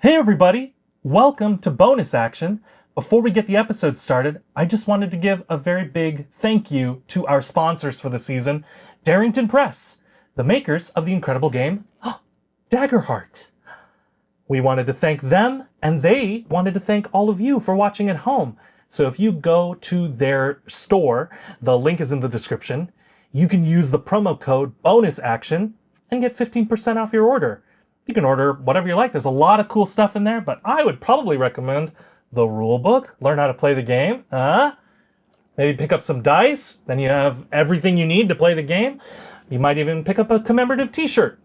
Hey everybody, welcome to Bonus Action. Before we get the episode started, I just wanted to give a very big thank you to our sponsors for the season, Darrington Press, the makers of the incredible game, Daggerheart. We wanted to thank them, and they wanted to thank all of you for watching at home. So if you go to their store, the link is in the description, you can use the promo code Bonus Action and get 15% off your order. You can order whatever you like. There's a lot of cool stuff in there, but I would probably recommend the rule book. Learn how to play the game. Maybe pick up some dice. Then you have everything you need to play the game. You might even pick up a commemorative t-shirt.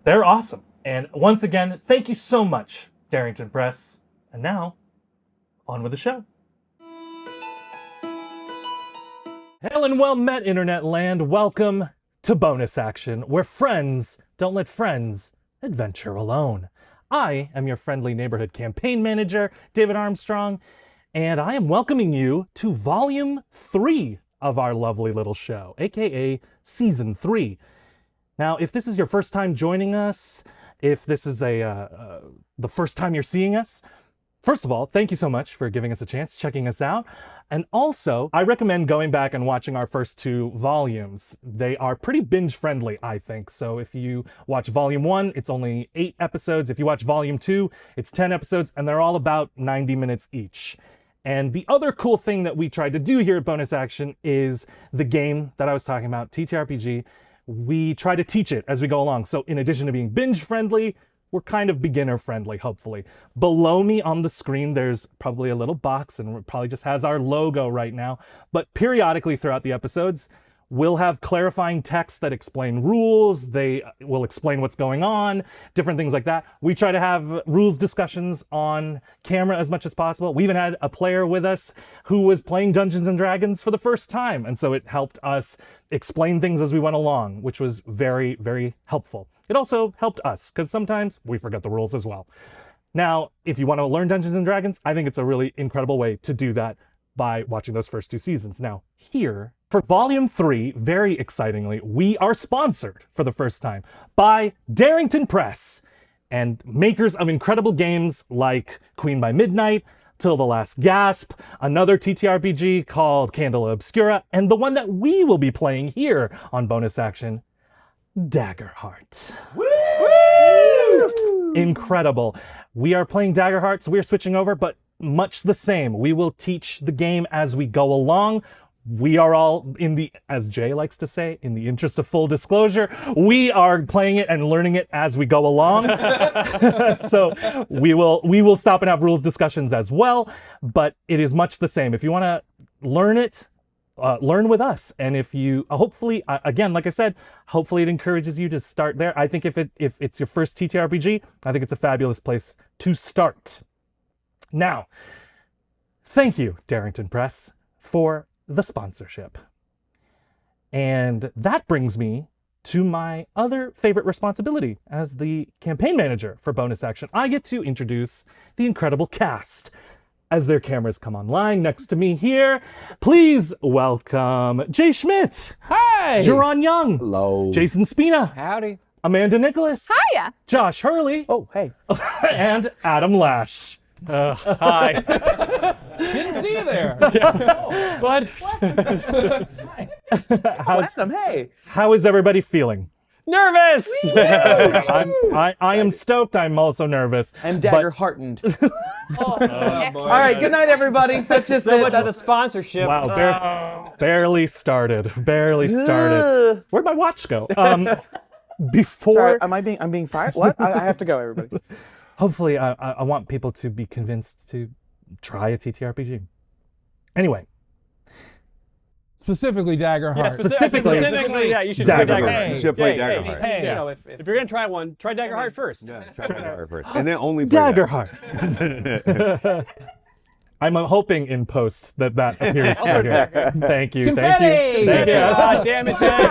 They're awesome. And once again, thank you so much, Darrington Press. And now, on with the show. Hail and well met, Internet land. Welcome to Bonus Action, where friends don't let friends adventure alone. I am your friendly neighborhood campaign manager, David Armstrong, and I am welcoming you to Volume 3 of our lovely little show, aka Season 3. Now, if this is your first time joining us, if this is the first time you're seeing us, first of all, thank you so much for giving us a chance, checking us out. And also, I recommend going back and watching our first 2 volumes. They are pretty binge-friendly, I think. So if you watch Volume 1, it's only 8 episodes. If you watch Volume 2, it's 10 episodes, and they're all about 90 minutes each. And the other cool thing that we tried to do here at Bonus Action is the game that I was talking about, ttrpg. We try to teach it as we go along. So in addition to being binge-friendly, we're kind of beginner-friendly, hopefully. Below me on the screen, there's probably a little box, and it probably just has our logo right now. But periodically throughout the episodes, we'll have clarifying texts that explain rules. They will explain what's going on, different things like that. We try to have rules discussions on camera as much as possible. We even had a player with us who was playing Dungeons & Dragons for the first time, and so it helped us explain things as we went along, which was very, very helpful. It also helped us, because sometimes we forget the rules as well. Now, if you want to learn Dungeons & Dragons, I think it's a really incredible way to do that by watching those first 2 seasons. Now, here, for Volume 3, very excitingly, we are sponsored for the first time by Darrington Press and makers of incredible games like Queen by Midnight, Till the Last Gasp, another TTRPG called Candela Obscura, and the one that we will be playing here on Bonus Action, Daggerheart. Woo! Incredible. We are playing Daggerheart, so we are switching over, but much the same. We will teach the game as we go along. We are all in the, as Jay likes to say, in the interest of full disclosure, we are playing it and learning it as we go along. So we will stop and have rules discussions as well, but it is much the same. If you want to learn it, learn with us. And if you, hopefully, again, like I said, hopefully it encourages you to start there. I think if it's your first TTRPG, I think it's a fabulous place to start. Now, thank you, Darrington Press, for the sponsorship. And that brings me to my other favorite responsibility as the campaign manager for Bonus Action. I get to introduce the incredible cast. As their cameras come online next to me here, please welcome Jay Schmidt. Hi! Jerron Young. Hello. Jason Spina. Howdy. Amanda Nicholas. Hiya. Josh Hurley. Oh, hey. And Adam Lash. Hi. Didn't see you there. But Adam, hey. how is everybody feeling? Nervous! I am stoked. I'm also nervous. I'm dagger-heartened. All All right, good night, everybody. That's just So it. much for the sponsorship. Wow, barely started. Barely started. Where'd my watch go? Before, Sorry, I'm being fired? What? I have to go, everybody. hopefully, I want people to be convinced to try a TTRPG. Anyway, Specifically Daggerheart. Yeah, specifically, yeah, you should Daggerheart. say Daggerheart. You should play Hey, Daggerheart. hey, Hey. you know, if you're gonna try one, try Daggerheart first. Yeah, try Daggerheart first. And then only play Daggerheart. I'm hoping in post that appears right here. Thank you. Confetti! Thank you. Thank you. God damn it, Jay.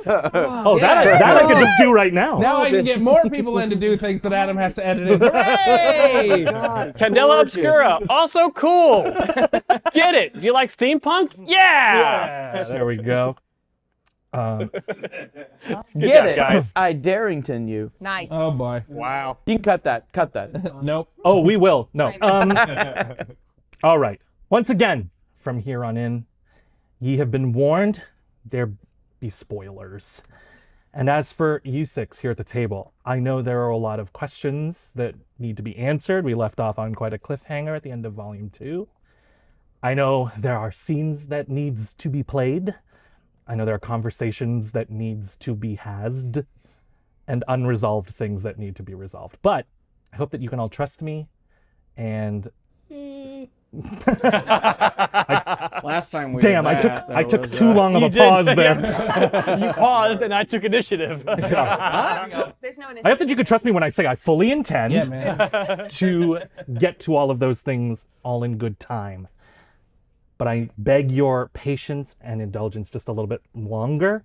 Oh, that I could just do right now. Now I can get more people in to do things that Adam has to edit in. Hooray! Candela Obscura, also cool. Get it? Do you like steampunk? Yeah! There we go. Good Get job, it, guys. I Darrington you. Nice. Oh boy. Wow. You can cut that. Cut that. Nope. Oh, we will. No. Right. All right. Once again, from here on in, ye have been warned. There be spoilers. And as for you six here at the table, I know there are a lot of questions that need to be answered. We left off on quite a cliffhanger at the end of Volume 2. I know there are scenes that needs to be played. I know there are conversations that needs to be hased and unresolved things that need to be resolved. But I hope that you can all trust me and Last time we damn, did that, I took was, too long of a You did, pause there. yeah. You paused and I took initiative. There's no I initiative. hope that you could trust me when I say I fully intend Yeah, man. to get to all of those things all in good time. But I beg your patience and indulgence just a little bit longer,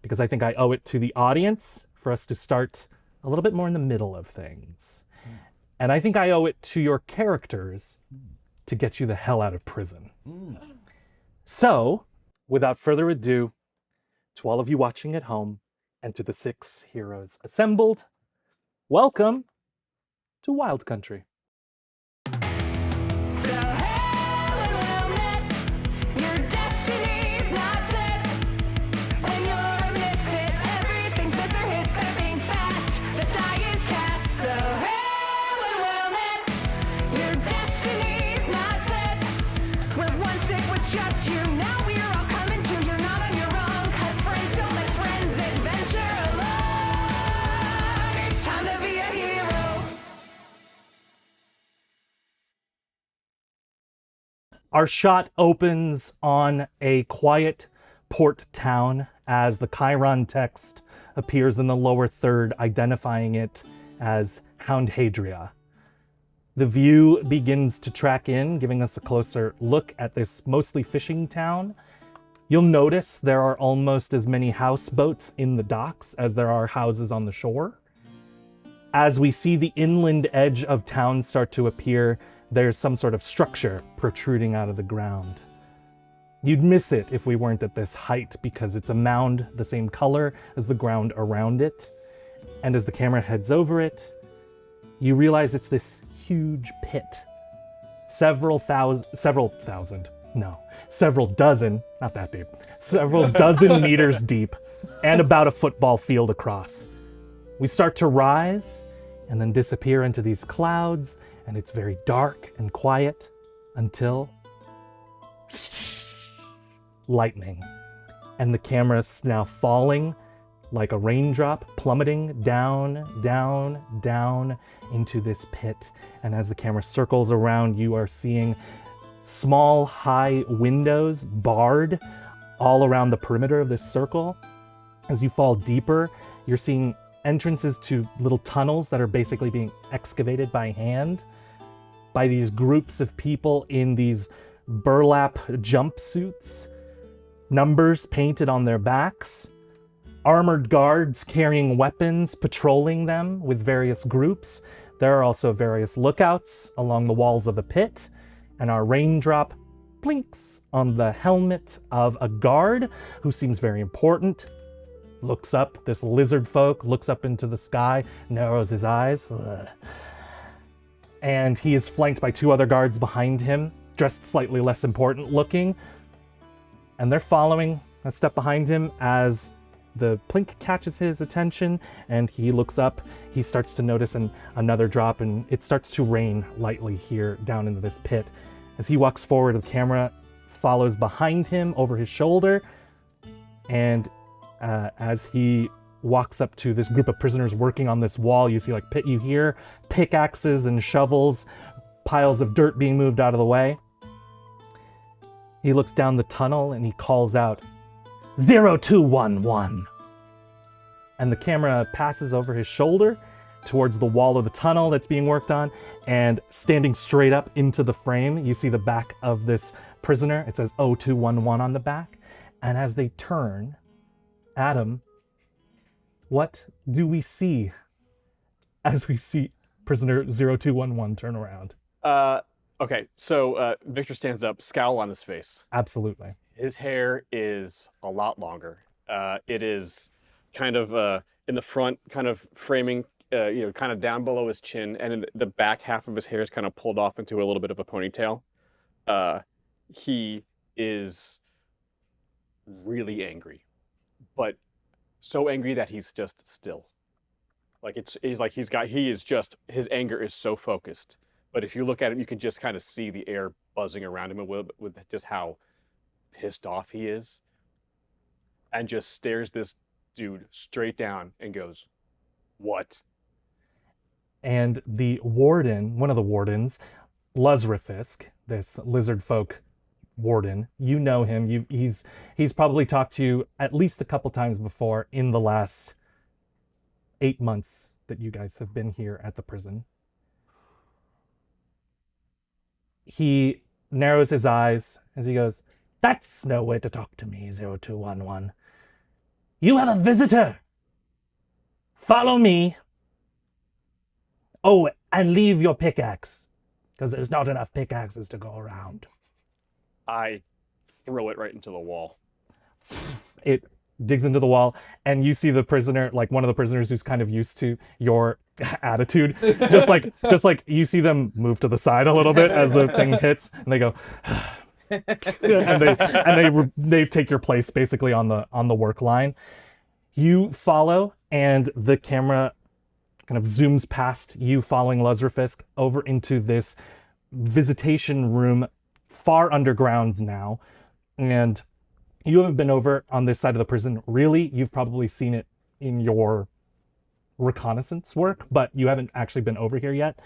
because I think I owe it to the audience for us to start a little bit more in the middle of things. And I think I owe it to your characters to get you the hell out of prison. So, without further ado, to all of you watching at home and to the 6 heroes assembled, welcome to Wild Country. So Helen will met, your destiny's not set. When you're a misfit, everything's miss or hit, better fast. The die is cast. So Helen will met, your destiny's not set. Where once it was just you, now we're all coming to you. You're not on your own, 'cause friends don't let friends adventure alone. It's time to be a hero. Our shot opens on a quiet port town as the Chiron text appears in the lower third, identifying it as Houndhadria. The view begins to track in, giving us a closer look at this mostly fishing town. You'll notice there are almost as many houseboats in the docks as there are houses on the shore. As we see the inland edge of town start to appear, there's some sort of structure protruding out of the ground. You'd miss it if we weren't at this height because it's a mound the same color as the ground around it. And as the camera heads over it, you realize it's this huge pit. Several dozen, not that deep, several dozen meters deep and about a football field across. We start to rise and then disappear into these clouds, and it's very dark and quiet until lightning. And the camera's now falling like a raindrop, plummeting down, down, down into this pit. And as the camera circles around, you are seeing small, high windows barred all around the perimeter of this circle. As you fall deeper, you're seeing entrances to little tunnels that are basically being excavated by hand by these groups of people in these burlap jumpsuits, numbers painted on their backs, armored guards carrying weapons, patrolling them with various groups. There are also various lookouts along the walls of the pit, and our raindrop blinks on the helmet of a guard who seems very important. Looks up, this lizard folk looks up into the sky, narrows his eyes. Ugh. And he is flanked by 2 other guards behind him, dressed slightly less important looking. And they're following a step behind him as the plink catches his attention and he looks up. He starts to notice another drop, and it starts to rain lightly here down into this pit. As he walks forward, the camera follows behind him over his shoulder, and as he walks up to this group of prisoners working on this wall, you see you hear pickaxes and shovels, piles of dirt being moved out of the way. He looks down the tunnel and he calls out, 0211. And the camera passes over his shoulder towards the wall of the tunnel that's being worked on, and standing straight up into the frame, you see the back of this prisoner. It says 0211 on the back. And as they turn, Adam, what do we see as we see prisoner 0211 turn around? Okay, so Victor stands up, scowl on his face. Absolutely. His hair is a lot longer. It is kind of in the front, kind of framing, kind of down below his chin, and in the back half of his hair is kind of pulled off into a little bit of a ponytail. He is really angry, but so angry that he's just still. Like his anger is so focused. But if you look at him, you can just kind of see the air buzzing around him a little bit with just how pissed off he is, and just stares this dude straight down and goes, "What?" And the warden, one of the wardens, Luzrafisk, this lizard folk warden, you know him. He's probably talked to you at least a couple times before in the last 8 months that you guys have been here at the prison. He narrows his eyes as he goes, "That's no way to talk to me, 0211. You have a visitor. Follow me. Oh, and leave your pickaxe, because there's not enough pickaxes to go around." I throw it right into the wall. It digs into the wall, and you see the prisoner, like one of the prisoners who's kind of used to your attitude, just like you see them move to the side a little bit as the thing hits, and they go, and they take your place basically on the work line. You follow, and the camera kind of zooms past you following Luzrafisk over into this visitation room far underground now, and you haven't been over on this side of the prison. Really, you've probably seen it in your reconnaissance work, but you haven't actually been over here yet.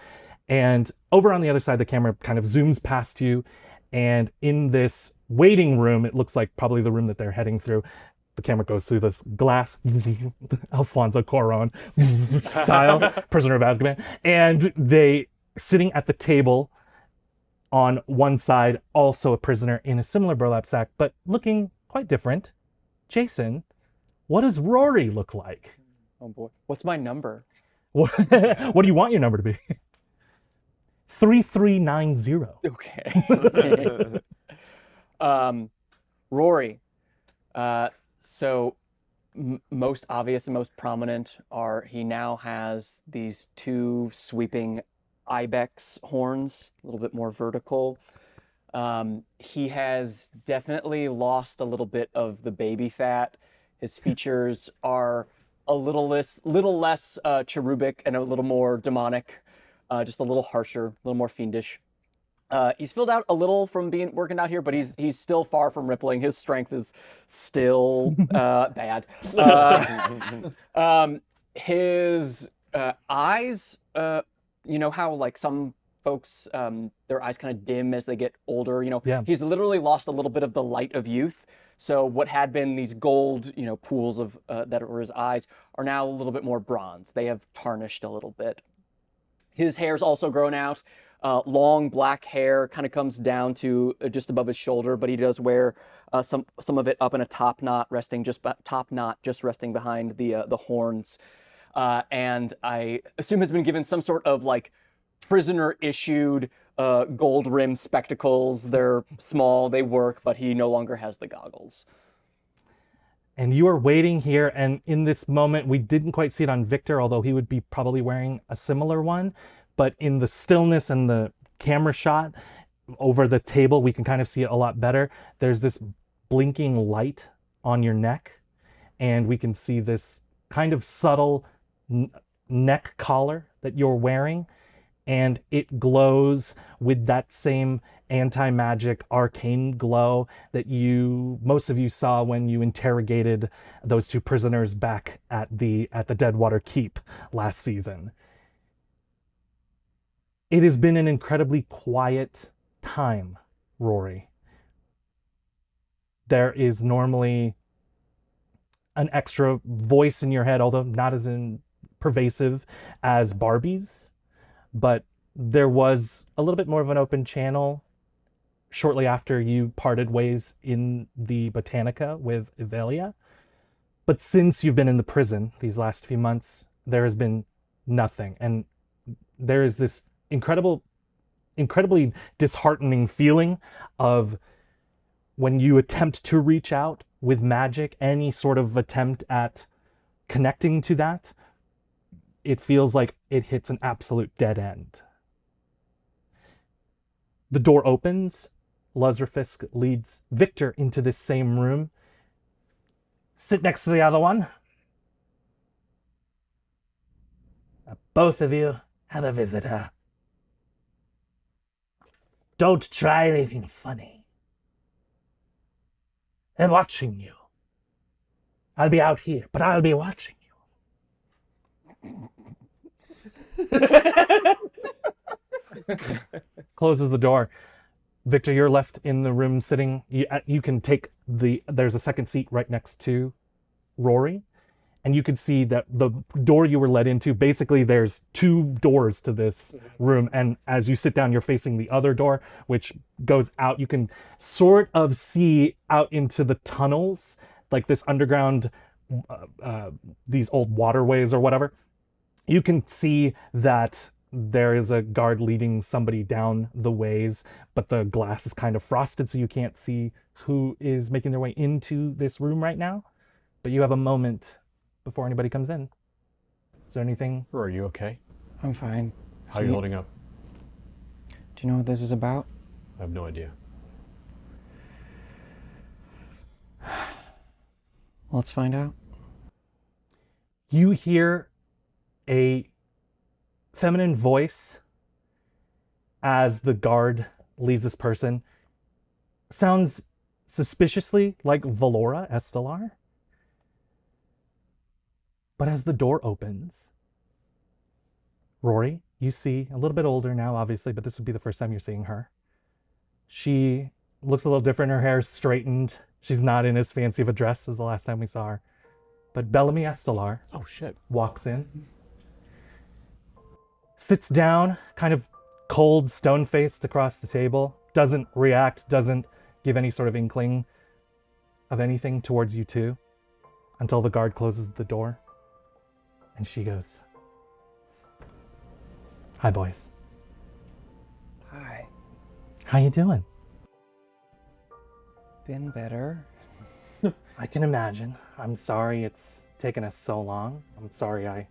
And over on the other side, the camera kind of zooms past you, and in this waiting room, it looks like probably the room that they're heading through. The camera goes through this glass, Alfonso Cuarón style, Prisoner of Azkaban, and they sitting at the table on one side, also a prisoner in a similar burlap sack, but looking quite different. Jason, what does Rory look like? Oh boy. What's my number? What do you want your number to be? 3390. Okay. Rory. So most obvious and most prominent are he now has these two sweeping ibex horns, a little bit more vertical. He has definitely lost a little bit of the baby fat. His features are a little less cherubic and a little more demonic, just a little harsher, a little more fiendish. He's filled out a little from working out here, but he's still far from rippling. His strength is still bad. His eyes, you know how like some folks, their eyes kind of dim as they get older. Yeah. He's literally lost a little bit of the light of youth. So what had been these gold, pools of that were his eyes are now a little bit more bronze. They have tarnished a little bit. His hair's also grown out. Long black hair kind of comes down to just above his shoulder, but he does wear some of it up in a top knot, resting just behind the horns. And I assume has been given some sort of like prisoner issued gold rimmed spectacles. They're small, they work, but he no longer has the goggles. And you are waiting here, and in this moment, we didn't quite see it on Victor, although he would be probably wearing a similar one. But in the stillness and the camera shot over the table, we can kind of see it a lot better. There's this blinking light on your neck, and we can see this kind of subtle neck collar that you're wearing, and it glows with that same anti-magic arcane glow that most of you saw when you interrogated those two prisoners back at the Deadwater Keep last season. It has been an incredibly quiet time, Rory. There is normally an extra voice in your head, although not as pervasive as Barbie's, but there was a little bit more of an open channel shortly after you parted ways in the Botanica with Evelia. But since you've been in the prison these last few months, there has been nothing. And there is this incredibly disheartening feeling of when you attempt to reach out with magic, any sort of attempt at connecting to that, it feels like it hits an absolute dead end. The door opens. Luzerfisk leads Victor into this same room. Sit next to the other one. Both of you have a visitor. Don't try anything funny. I'm watching you. I'll be out here, but I'll be watching you. Closes the door. Victor, you're left in the room sitting. You can take there's a second seat right next to Rory. And you can see that the door you were led into, basically there's two doors to this room. And as you sit down, you're facing the other door, which goes out. You can sort of see out into the tunnels, like this underground, these old waterways or whatever. You can see that there is a guard leading somebody down the ways, but the glass is kind of frosted, so you can't see who is making their way into this room right now. But you have a moment before anybody comes in. Is there anything? Or are you okay? I'm fine. How are you holding up? Do you know what this is about? I have no idea. Let's find out. You hear a feminine voice as the guard leads this person. Sounds suspiciously like Valora Estelar. But as the door opens, Rory, you see, a little bit older now, obviously, but this would be the first time you're seeing her. She looks a little different. Her hair's straightened. She's not in as fancy of a dress as the last time we saw her. But Bellamy Estelar Oh, shit. walks in, sits down, kind of cold, stone-faced across the table, doesn't react, doesn't give any sort of inkling of anything towards you two until the guard closes the door. And she goes, "Hi, boys. Hi. How you doing?" Been better. I can imagine. I'm sorry it's taken us so long. I'm sorry I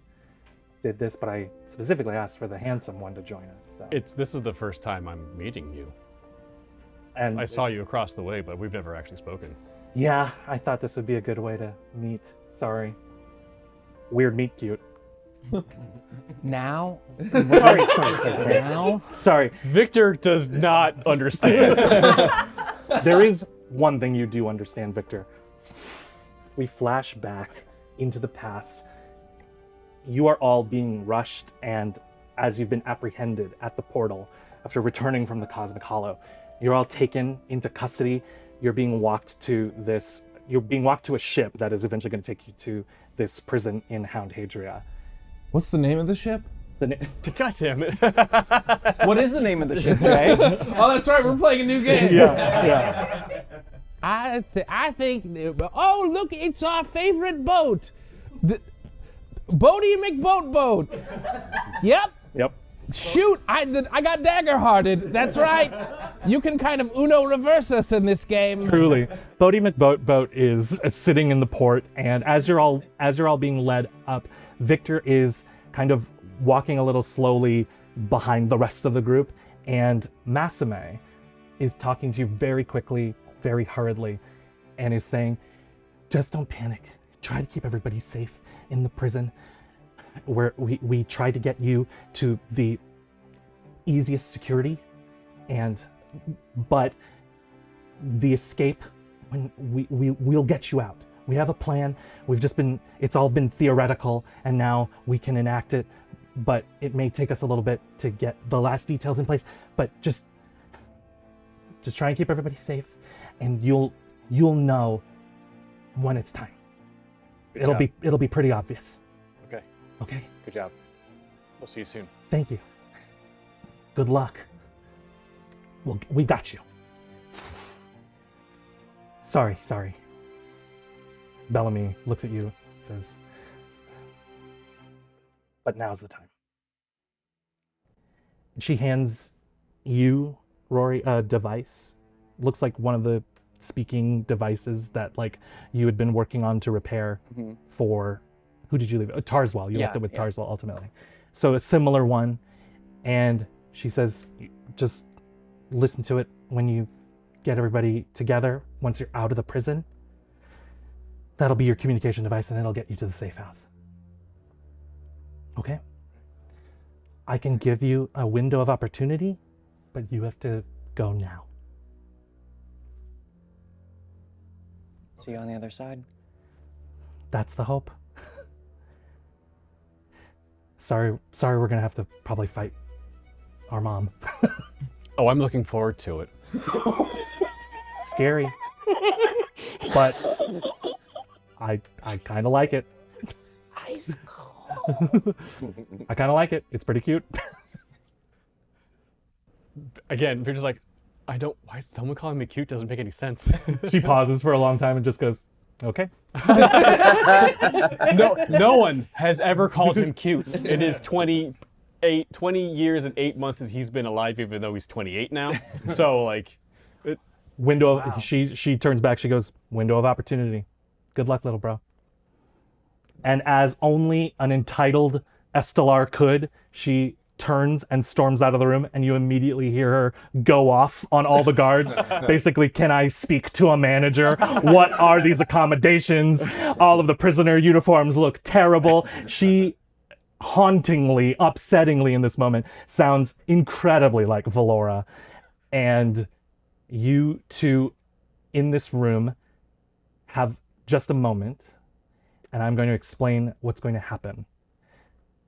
did this, but I specifically asked for the handsome one to join us. So. This is the first time I'm meeting you. And I saw it's- you across the way, but we've never actually spoken. Yeah, I thought this would be a good way to meet. Sorry. Weird meet cute. Now? Sorry. Now? Sorry. Victor does not understand. There is one thing you do understand, Victor. We flash back into the past. You are all being rushed, and as you've been apprehended at the portal after returning from the Cosmic Hollow, you're all taken into custody. You're being walked to a ship that is eventually going to take you to this prison in Hound Hadria. What's the name of the ship? God damn it. What is the name of the ship, Jay? Oh, that's right. We're playing a new game. Yeah. I think. Oh, look! It's our favorite boat, the Boaty McBoat. Yep. Yep. Shoot! I got Daggerhearted. That's right. You can kind of Uno reverse us in this game. Truly. Bodie McBoat is sitting in the port, and as you're all being led up, Victor is kind of walking a little slowly behind the rest of the group, and Masame is talking to you very quickly, very hurriedly, and is saying, "Just don't panic. Try to keep everybody safe in the prison. Where we try to get you to the easiest security, but the escape, when we'll get you out. We have a plan. It's all been theoretical, and now we can enact it, but it may take us a little bit to get the last details in place, but just try and keep everybody safe, and you'll know when it's time. It'll be pretty obvious." Okay. Okay? Good job. We'll see you soon. Thank you. Good luck. We got you. Sorry. Bellamy looks at you and says, "But now's the time." She hands you, Rory, a device. Looks like one of the speaking devices that like you had been working on to repair for, who did you leave? Tarswell. You left it with Tarswell ultimately. So a similar one. And she says, just listen to it when you get everybody together. Once you're out of the prison, that'll be your communication device and it'll get you to the safe house. Okay? I can give you a window of opportunity, but you have to go now. See you on the other side. That's the hope. Sorry, we're gonna have to probably fight our mom. Oh, I'm looking forward to it. Scary. But I kind of like it. Ice cold. I kind of like it. It's pretty cute. Again, Victor's like, why is someone calling me cute? Doesn't make any sense. She pauses for a long time and just goes, okay. No one has ever called him cute. It is 20 years and 8 months since he's been alive, even though he's 28 now. So like, Window of, she turns back, she goes, window of opportunity. Good luck, little bro. And as only an entitled Estelar could, she turns and storms out of the room, and you immediately hear her go off on all the guards. Basically, can I speak to a manager? What are these accommodations? All of the prisoner uniforms look terrible. She hauntingly, upsettingly in this moment, sounds incredibly like Valora. And you two in this room have just a moment, and I'm going to explain what's going to happen.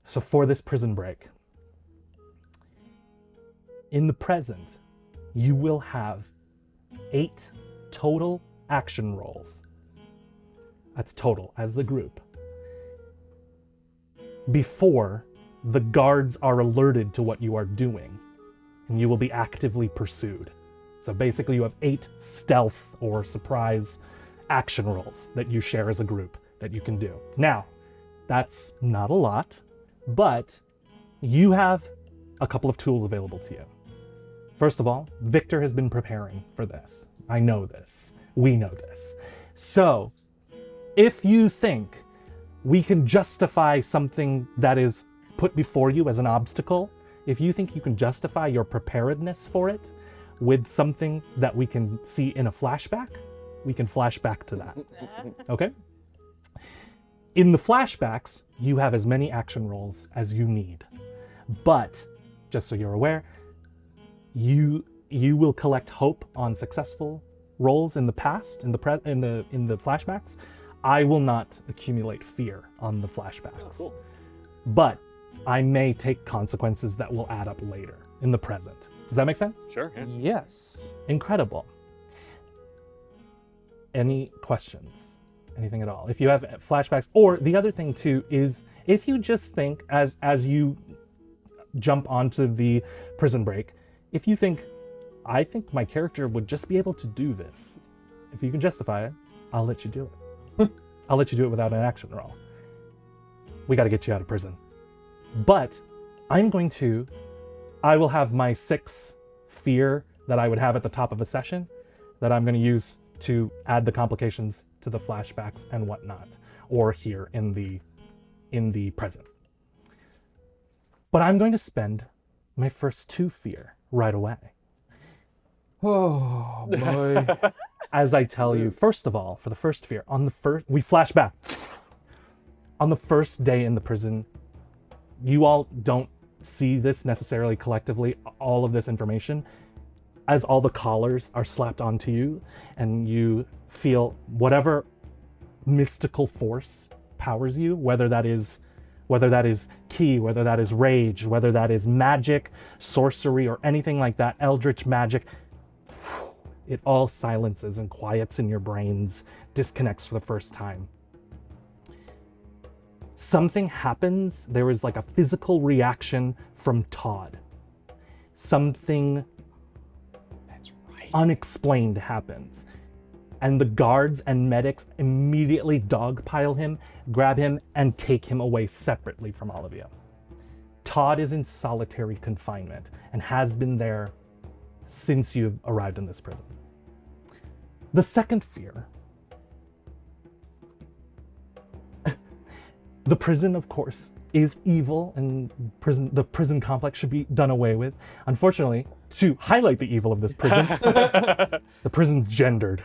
So for this prison break, in the present, you will have 8 total action rolls. That's total, as the group. Before the guards are alerted to what you are doing, and you will be actively pursued. So basically you have 8 stealth or surprise action rolls that you share as a group that you can do. Now, that's not a lot, but you have a couple of tools available to you. First of all, Victor has been preparing for this. I know this. We know this. So, if you think we can justify something that is put before you as an obstacle, if you think you can justify your preparedness for it with something that we can see in a flashback, we can flash back to that. Okay? In the flashbacks, you have as many action rolls as you need. But, just so you're aware, you will collect hope on successful rolls in the past, in the flashbacks. I will not accumulate fear on the flashbacks. Oh, cool. But I may take consequences that will add up later in the present. Does that make sense? Sure. Yeah. Yes. Incredible. Any questions? Anything at all? If you have flashbacks, or the other thing too is if you just think as you jump onto the prison break, if you think, I think my character would just be able to do this, if you can justify it, I'll let you do it. I'll let you do it without an action roll. We got to get you out of prison. But I will have my 6 fear that I would have at the top of a session that I'm going to use to add the complications to the flashbacks and whatnot, or here in the present. But I'm going to spend my first 2 fear right away. Oh boy. As I tell you, first of all, for the first fear, we flash back. On the first day in the prison, you all don't see this necessarily collectively, all of this information, as all the collars are slapped onto you, and you feel whatever mystical force powers you, whether that is ki, whether that is rage, whether that is magic, sorcery, or anything like that, eldritch magic, it all silences and quiets in your brains, disconnects for the first time. Something happens, there is like a physical reaction from Todd. Something unexplained happens. And the guards and medics immediately dogpile him, grab him, and take him away separately from all of you. Todd is in solitary confinement and has been there since you've arrived in this prison. The second fear. The prison, of course, is evil, and the prison complex should be done away with. Unfortunately, to highlight the evil of this prison, the prison's gendered.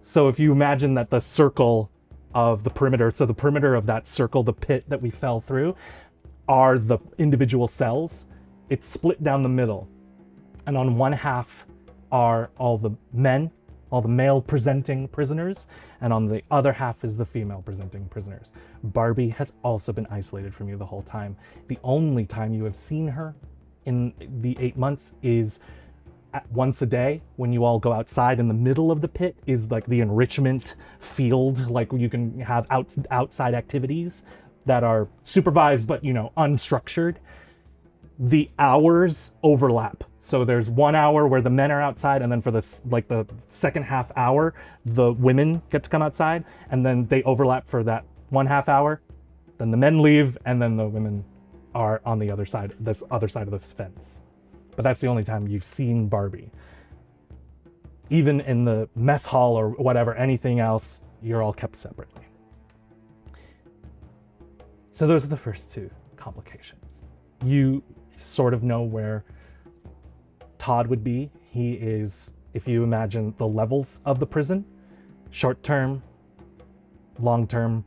So if you imagine that the circle of the perimeter, so the perimeter of that circle, the pit that we fell through, are the individual cells. It's split down the middle. And on one half are all the men, all the male presenting prisoners, and on the other half is the female presenting prisoners. Barbie has also been isolated from you the whole time. The only time you have seen her in the 8 months is once a day when you all go outside. In the middle of the pit is like the enrichment field, like you can have outside activities that are supervised but, you know, unstructured. The hours overlap. So there's 1 hour where the men are outside, and then for the second half hour, the women get to come outside, and then they overlap for that 1/2 hour. Then the men leave, and then the women are on the other side, this other side of this fence. But that's the only time you've seen Barbie. Even in the mess hall or whatever, anything else, you're all kept separately. So those are the first two complications. You sort of know where Todd would be. He is, if you imagine the levels of the prison, short-term, long-term,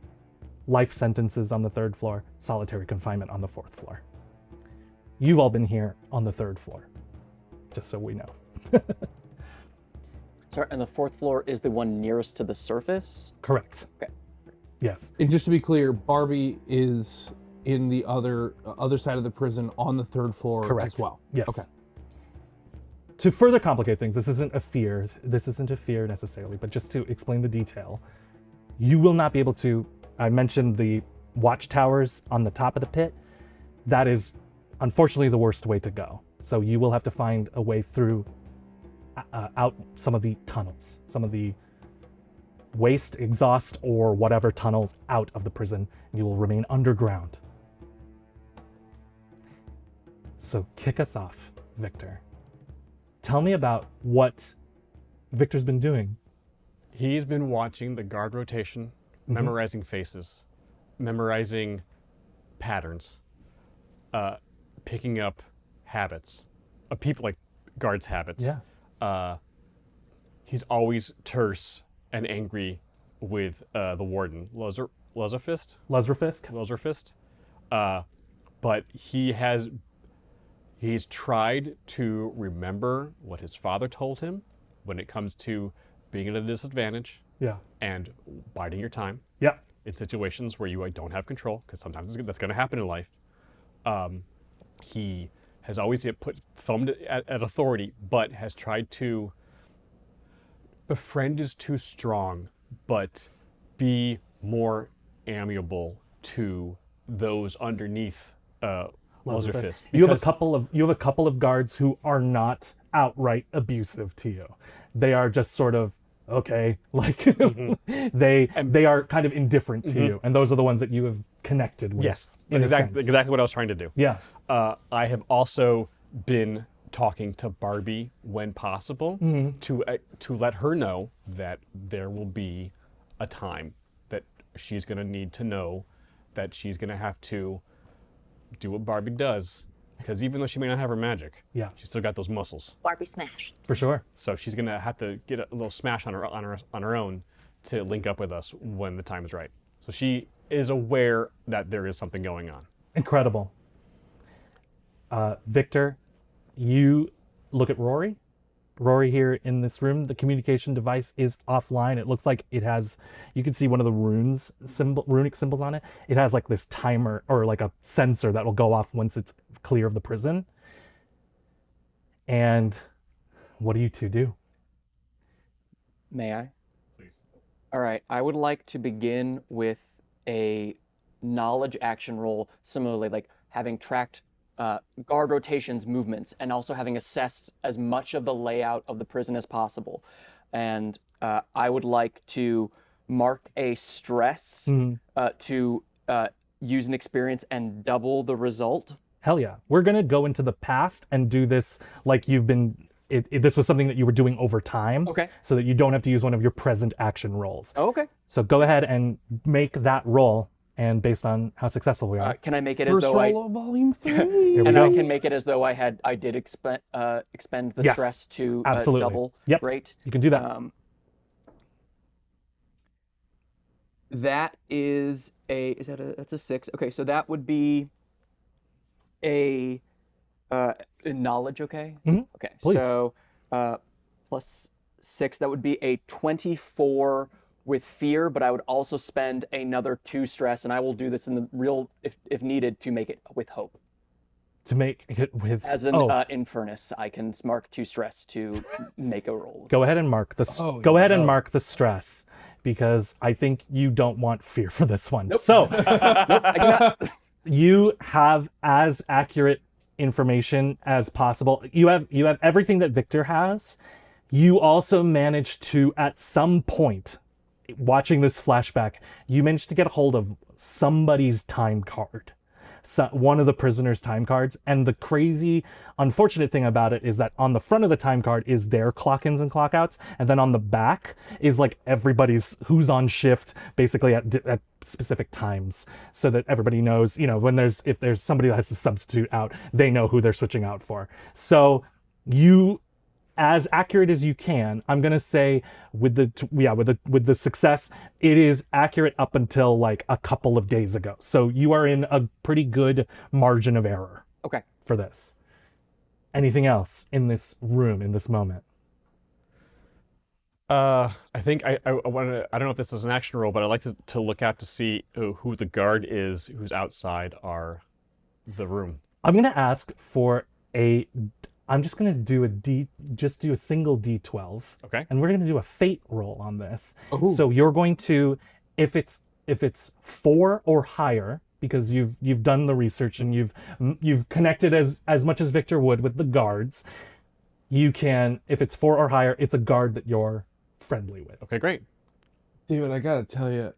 life sentences on the 3rd floor, solitary confinement on the 4th floor. You've all been here on the 3rd floor, just so we know. Sorry, and the 4th floor is the one nearest to the surface? Correct. Okay. Yes. And just to be clear, Barbie is in the other side of the prison on the 3rd floor Correct. as well. Yes. Okay. To further complicate things, this isn't a fear necessarily, but just to explain the detail, you will not be able to, I mentioned the watchtowers on the top of the pit. That is unfortunately the worst way to go. So you will have to find a way through out some of the tunnels, some of the waste, exhaust, or whatever tunnels out of the prison. You will remain underground. So kick us off, Victor. Tell me about what Victor's been doing. He's been watching the guard rotation, memorizing faces, memorizing patterns, picking up habits, people like guards' habits. Yeah. He's always terse and angry with the warden, Luzerfist. But he's tried to remember what his father told him when it comes to being at a disadvantage. Yeah. And biding your time. Yeah. In situations where you don't have control, because sometimes that's going to happen in life. He has always thumbed at authority, but has tried to befriend is too strong, but be more amiable to those underneath Luzerfist. You have a couple of guards who are not outright abusive to you. They are just sort of okay, like they are kind of indifferent to you, and those are the ones that you have connected with. Yes, exactly what I was trying to do. Yeah. I have also been talking to Barbie when possible to let her know that there will be a time that she's going to need to know that she's going to have to do what Barbie does, because even though she may not have her magic, she's still got those muscles. Barbie smash. For sure. So she's going to have to get a little smash on her own to link up with us when the time is right. So she is aware that there is something going on. Incredible. Victor, you look at Rory. Rory here in this room, the communication device is offline. It looks like it has, you can see one of the runic symbols on it. It has like this timer or like a sensor that will go off once it's clear of the prison. And what do you two do? May I? Please. All right, I would like to begin with a knowledge action roll, similarly like having tracked guard rotations movements and also having assessed as much of the layout of the prison as possible. And I would like to mark a stress to use an experience and double the result. Hell yeah. We're going to go into the past and do this like you've been this was something that you were doing over time. Okay. So that you don't have to use one of your present action rolls. Oh, okay. So go ahead and make that roll, and based on how successful we are, Can I make it as First though roll of volume 3. here we and go. I can make it as though I did expend the Yes, stress to absolutely. double. Yep. Great. You can do that. That is that's a 6. Okay, so that would be a knowledge, okay? Mhm. Okay, Please. so plus 6, that would be a 24 with fear, but I would also spend another 2 stress, and I will do this in the real, if needed, to make it with hope. To make it with As an infernus, I can mark 2 stress to make a roll. go ahead and mark the Oh, go ahead and no. mark the stress, because I think you don't want fear for this one. So I do not. you have as accurate information as possible. You have everything that Victor has. You also managed to, at some point, watching this flashback, you managed to get a hold of somebody's time card. One of the prisoner's time cards. And the crazy, unfortunate thing about it is that on the front of the time card is their clock-ins and clock-outs, and then on the back is like everybody's who's on shift, basically at specific times, so that everybody knows, when if there's somebody that has to substitute out, they know who they're switching out for. So you, as accurate as you can, I'm gonna say with the success, it is accurate up until like a couple of days ago. So you are in a pretty good margin of error. Okay. For this. Anything else in this room in this moment? I think I want to. I don't know if this is an action roll, but I'd like to look out to see who the guard is who's outside the room. I'm gonna ask for I'm just gonna do a single D12. Okay. And we're gonna do a fate roll on this. Ooh. So you're going to, if it's 4 or higher, because you've done the research and you've connected as much as Victor would with the guards, you can, if it's 4 or higher, it's a guard that you're friendly with. Okay, great. David, I gotta tell you,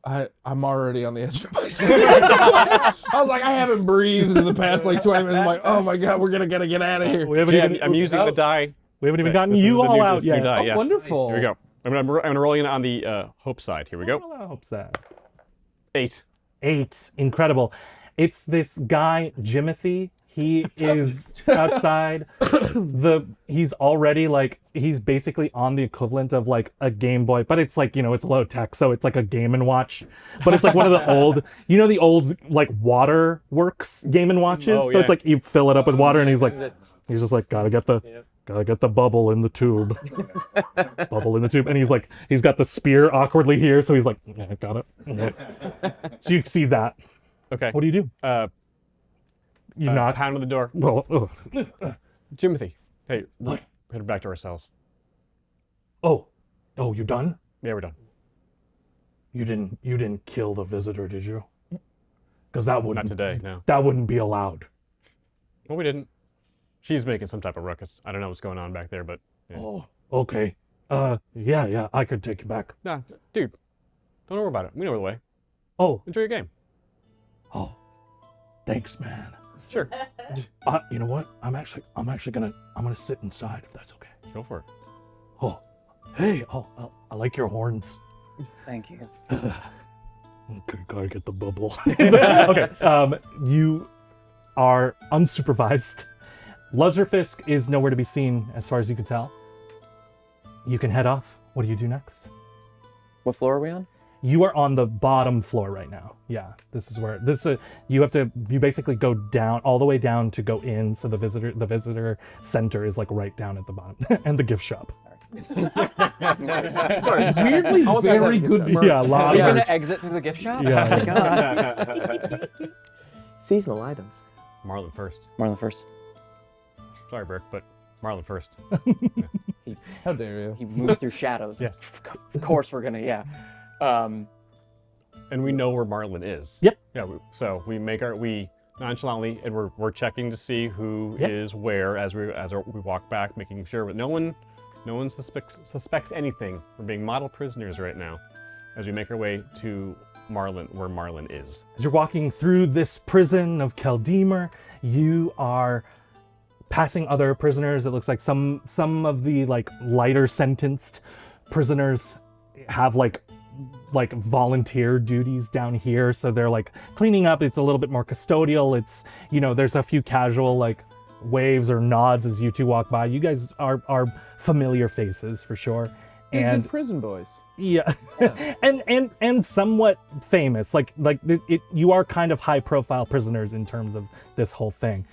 I'm already on the edge of my seat. I was like, I haven't breathed in the past like 20 minutes. I'm like, oh my god, we're gonna get out of here. We haven't Jay, even, I'm using the die. we haven't even gotten This is you the all new- out this new yet. die, Oh, yeah. wonderful. Here we go. I'm gonna roll in on the hope side. Here we go. I hope so. 8. 8. Incredible. It's this guy, Jimothy. He is outside. He's already like, he's basically on the equivalent of like a Game Boy, but it's like, it's low tech, so it's like a Game & Watch. But it's like one of the old, the old like Waterworks Game & Watches. Oh, So yeah. it's like you fill it up with water, and he's just like, gotta get the bubble in the tube. Bubble in the tube. And he's got the spear awkwardly here, so he's like, yeah, got it. Yeah. So you see that. Okay. What do you do? You knock. Pound on the door. Well, ugh. Timothy. Hey, head back to our cells. Oh, you done? Yeah, we're done. You didn't kill the visitor, did you? Because that wouldn't. Not today, no. That wouldn't be allowed. Well, we didn't. She's making some type of ruckus. I don't know what's going on back there, but yeah. Oh, okay. Yeah, I could take you back. Nah, dude, don't worry about it. We know the way. Oh, Enjoy your game. thanks, man. Sure. You know what? I'm actually gonna sit inside if that's okay. Go for it. Oh, hey, I like your horns. Thank you. Okay, gotta get the bubble. Okay, you are unsupervised. Luzerfisk is nowhere to be seen as far as you can tell. You can head off. What do you do next? What floor are we on? You are on the bottom floor right now. Yeah, this is where you basically go down all the way down to go in. So the visitor center is like right down at the bottom, and the gift shop. Weirdly, very good merch. Yeah, a Are lot we of gonna merch. exit through the gift shop? Yeah. Oh my god. Seasonal items. Marlon first. Marlon first. Sorry, Burke, but Marlon first. How dare you? He moves through shadows. Yes. Of course we're gonna, yeah. And we know where Marlon is. Yep. Yeah. We nonchalantly, and we're checking to see who Yep. is where as we walk back, making sure that no one suspects anything. We're being model prisoners right now, as we make our way to Marlon, where Marlon is. As you're walking through this prison of Keldemer, you are passing other prisoners. It looks like some of the like lighter sentenced prisoners have like volunteer duties down here, so they're like cleaning up. It's a little bit more custodial. It's, you know, there's a few casual like waves or nods as you two walk by. You guys are familiar faces for sure. And prison boys. yeah, and somewhat famous. Like you are kind of high profile prisoners in terms of this whole thing.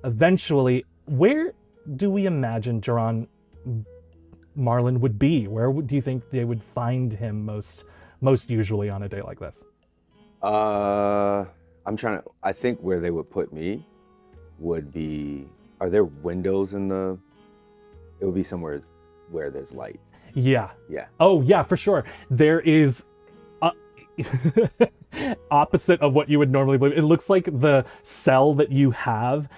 Eventually, where do we imagine Jaron Marlin would be? Do you think they would find him most usually on a day like this? I think where they would put me would be, are there windows in the, it would be somewhere where there's light. Yeah. Yeah. Oh yeah, for sure. There is opposite of what you would normally believe. It looks like the cell that you have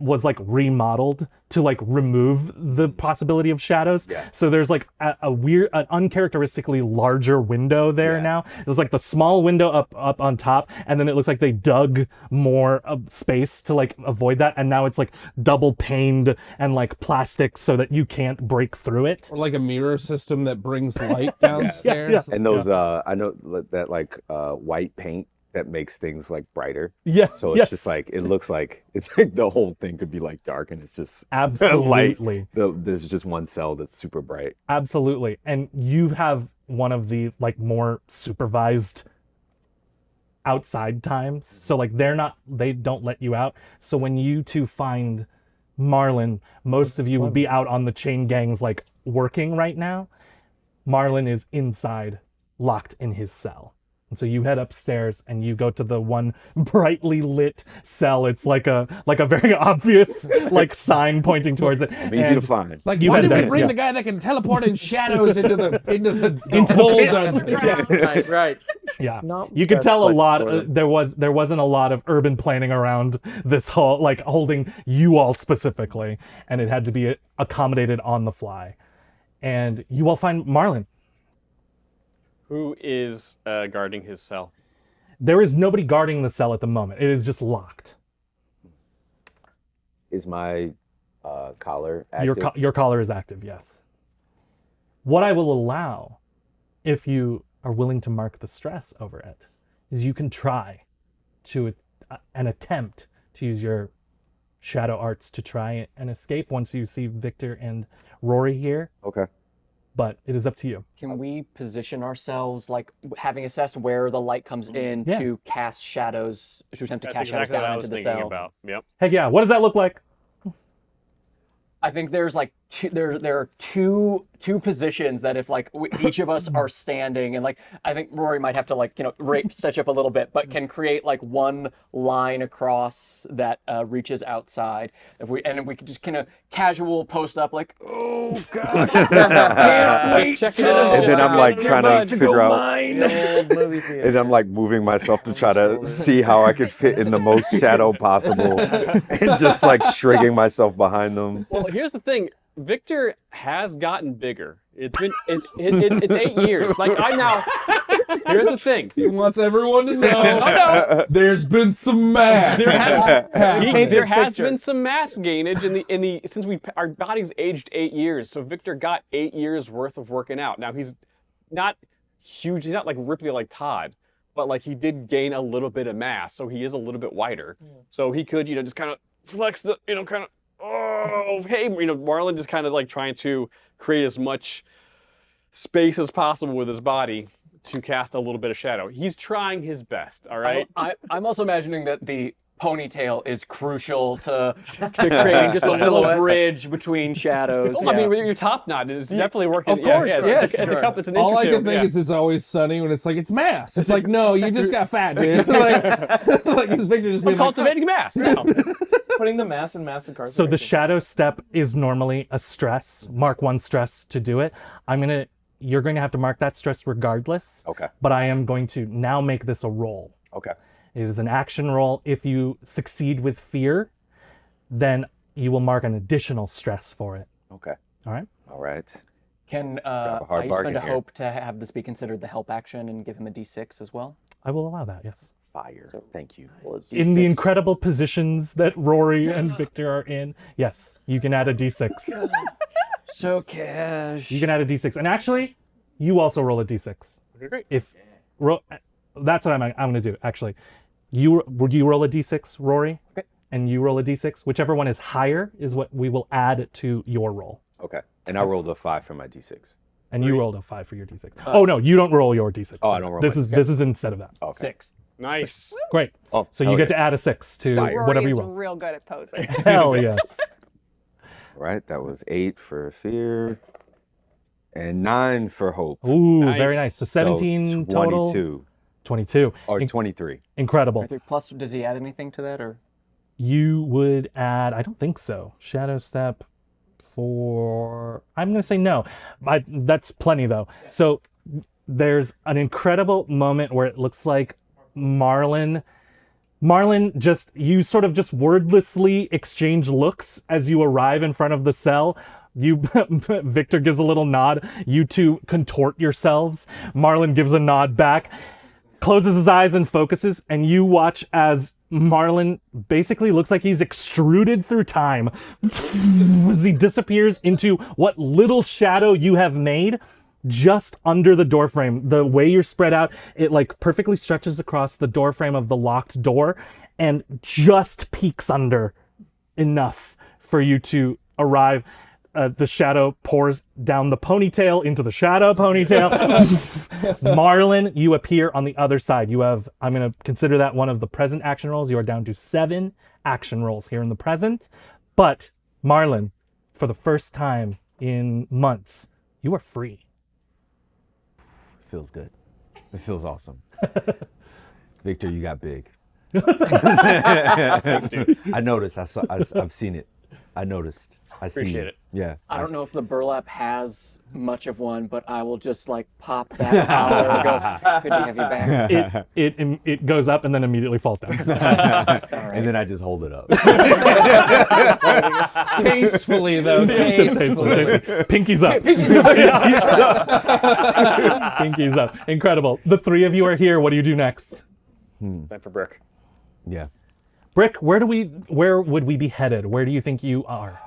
was like remodeled to like remove the possibility of shadows. Yeah. So there's like a weird, an uncharacteristically larger window there Yeah. now. It was like the small window up on top, and then it looks like they dug more space to like avoid that, and now it's like double paned and like plastic so that you can't break through it. Or like a mirror system that brings light downstairs. And those, I know that like white paint that makes things like brighter. Yeah. So it's just like, it looks like, it's like the whole thing could be like dark and it's just absolutely light. There's just one cell that's super bright. Absolutely. And you have one of the like more supervised outside times. So like they don't let you out. So when you two find Marlin, most of you would be out on the chain gangs like working right now. Marlin is inside, locked in his cell. And so you head upstairs and you go to the one brightly lit cell. It's like a very obvious like sign pointing towards it. Easy to find. It's like, You why had did we that, bring yeah. the guy that can teleport in shadows into the Into whole the pits. dungeon? Right. Yeah, Not you could best, tell a but lot. sort of. There wasn't a lot of urban planning around this whole like holding you all specifically, and it had to be accommodated on the fly. And you all find Marlin. Who is guarding his cell? There is nobody guarding the cell at the moment. It is just locked. Is my collar active? Your collar is active, yes. What I will allow, if you are willing to mark the stress over it, is you can try to an attempt to use your shadow arts to try and escape once you see Victor and Rory here. Okay. But it is up to you. Can we position ourselves, like having assessed where the light comes in, Yeah. to cast shadows, to attempt to That's cast shadows exactly what down I into was the thinking cell? about. Yep. Heck yeah, what does that look like? I think there's like there are two positions that if like each of us are standing, and like I think Rory might have to like stretch up a little bit, but can create like one line across that reaches outside. If we could just kind of casual post up like, oh gosh, can't wait Check it to- out. And then I'm like trying to to figure go out, mine. Old movie theater. and I'm like moving myself to try to see how I could fit in the most shadow possible, and just like shrinking myself behind them. Well, here's the thing. Victor has gotten bigger. It's 8 years. Like I'm now. Here's the thing. He wants everyone to know no. there's been some mass. There has been some mass gainage in the since our body's aged 8 years. So Victor got 8 years worth of working out. Now he's not huge. He's not like ripply like Todd, but like he did gain a little bit of mass. So he is a little bit wider. So he could just kind of flex the kind of. Oh, hey, Marlin just kind of like trying to create as much space as possible with his body to cast a little bit of shadow. He's trying his best, all right? I'm also imagining that the ponytail is crucial to creating just a little bridge between shadows. I mean, your top knot is definitely working. Of course, it's yes, a cup. It's an inch All or I two. can think is it's always sunny when it's like, it's mass. It's like, no, you just got fat, dude. like his Victor just I'm being like, cultivating mass. No. Putting the mass in mass So the shadow step is normally a stress. Mark 1 stress to do it. You're going to have to mark that stress regardless. Okay. But I am going to now make this a roll. Okay. It is an action roll. If you succeed with fear, then you will mark an additional stress for it. Okay. All right? All right. Can a hard I bargain spend a here. hope to have this be considered the help action and give him a d6 as well? I will allow that, yes. fire. Thank you. Well, a In the D6. incredible positions that Rory and Victor are in, yes, you can add a d6. So cash. You can add a d6, and actually, you also roll a d6. Okay, great. If that's what I'm gonna do. Actually, you roll a d6, Rory, Okay. and you roll a d6. Whichever one is higher is what we will add to your roll. Okay. And I rolled a 5 for my d6. And you rolled a 5 for your d6. Oh no, you don't roll your d6. Oh, I don't roll This my is instead of that. Okay. 6. Nice. Great. Oh, So you hell get yeah. to add a 6 to Fire. whatever Rory you is roll. real good at posing. Hell yes. Right, that was 8 for fear. And 9 for hope. Ooh, Nice. very nice. So 17 so total. 22. 22. Or In- 23. Incredible. Plus, does he add anything to that, or? You would add, I don't think so. Shadow step for, I'm going to say no. That's plenty though. So there's an incredible moment where it looks like Marlin just, you sort of just wordlessly exchange looks as you arrive in front of the cell. Victor gives a little nod. You two contort yourselves. Marlin gives a nod back, closes his eyes and focuses, and you watch as Marlin basically looks like he's extruded through time as he disappears into what little shadow you have made just under the doorframe. The way you're spread out, it like perfectly stretches across the doorframe of the locked door and just peeks under enough for you to arrive. The shadow pours down the ponytail into the shadow ponytail. Marlin, you appear on the other side. You have, I'm going to consider that one of the present action rolls. You are down to 7 action rolls here in the present. But Marlin, for the first time in months, you are free. Feels good. It feels awesome. Victor, you got big. I noticed. I've seen it. I noticed. I see Appreciate it. Yeah. I don't know if the burlap has much of one, but I will just like pop that power and go, good to have you back. It goes up and then immediately falls down. And then I just hold it up. Tastefully, though. Tastefully. Pinky's up. Pinky's up. Incredible. The 3 of you are here. What do you do next? Time for Brick. Yeah. Brick, where would we be headed? Where do you think you are?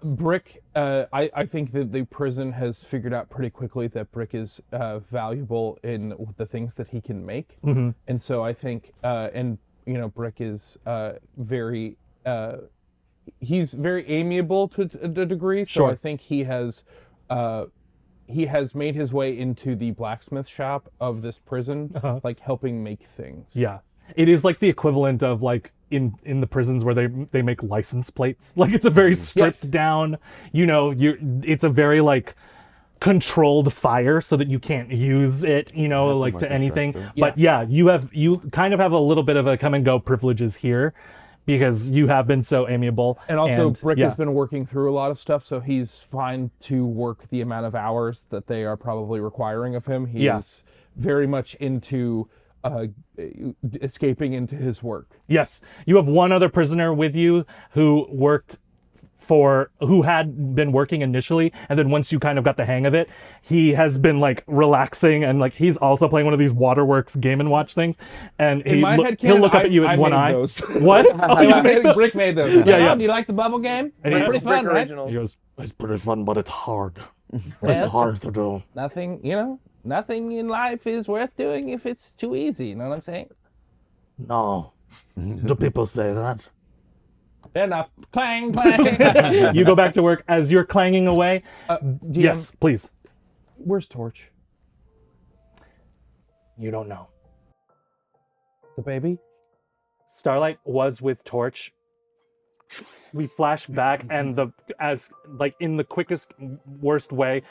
Brick, I think that the prison has figured out pretty quickly that Brick is valuable in the things that he can make. Mm-hmm. And so I think, Brick is he's very amiable to a degree. So Sure. I think he has made his way into the blacksmith shop of this prison, like helping make things. Yeah. It is like the equivalent of like in the prisons where they make license plates. Like it's a very stripped down, it's a very like controlled fire so that you can't use it, like to anything. But yeah, you kind of have a little bit of a come and go privileges here because you have been so amiable. And also Brick has been working through a lot of stuff, so he's fine to work the amount of hours that they are probably requiring of him. He is very much into escaping into his work. Yes, you have one other prisoner with you who had been working initially, and then once you kind of got the hang of it, he has been like relaxing and like he's also playing one of these Waterworks Game and Watch things, and In my head he'll canon, look up at you with I one made eye. those. What? Oh, you made those? Brick made those. Yeah. Do you like the bubble game? And It's he- pretty fun, Brick right? originals. He goes, "It's pretty fun, but it's hard. It's Well, hard to do." Nothing in life is worth doing if it's too easy. You know what I'm saying? No. Do people say that? Fair enough. Clang, clang. You go back to work as you're clanging away. DM, Yes, please. Where's Torch? You don't know. The baby? Starlight was with Torch. We flash back and as in the quickest, worst way,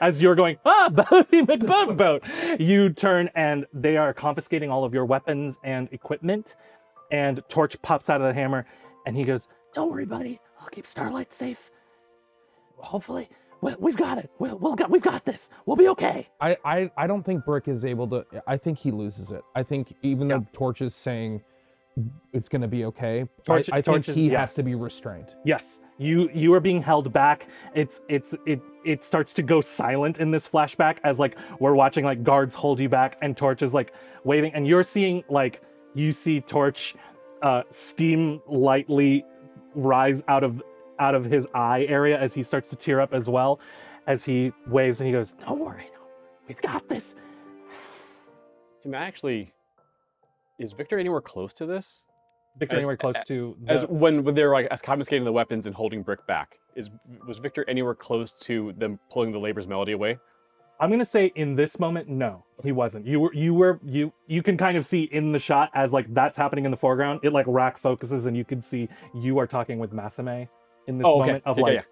as you're going, Boaty McBoat, you turn and they are confiscating all of your weapons and equipment. And Torch pops out of the hammer and he goes, "Don't worry, buddy. I'll keep Starlight safe. Hopefully. We've got it. We've got this. We'll be okay." I don't think Brick is able to. I think he loses it. I think even though Torch is saying it's going to be okay, I think he has to be restrained. Yes, you are being held back. It starts to go silent in this flashback as like we're watching like guards hold you back and Torch is like waving and you're seeing like you see Torch steam lightly rise out of his eye area as he starts to tear up as well, as he waves and he goes, "Don't worry, we've got this." Can I actually? Is Victor anywhere close to this? Victor, As- anywhere close to As the, when they're like as confiscating the weapons and holding Brick back, was Victor anywhere close to them pulling the Labor's Melody away? I'm gonna say in this moment, no, he wasn't. You can kind of see in the shot as like that's happening in the foreground. It like rack focuses and you can see you are talking with Masame in this Oh, okay. moment of Yeah, like yeah.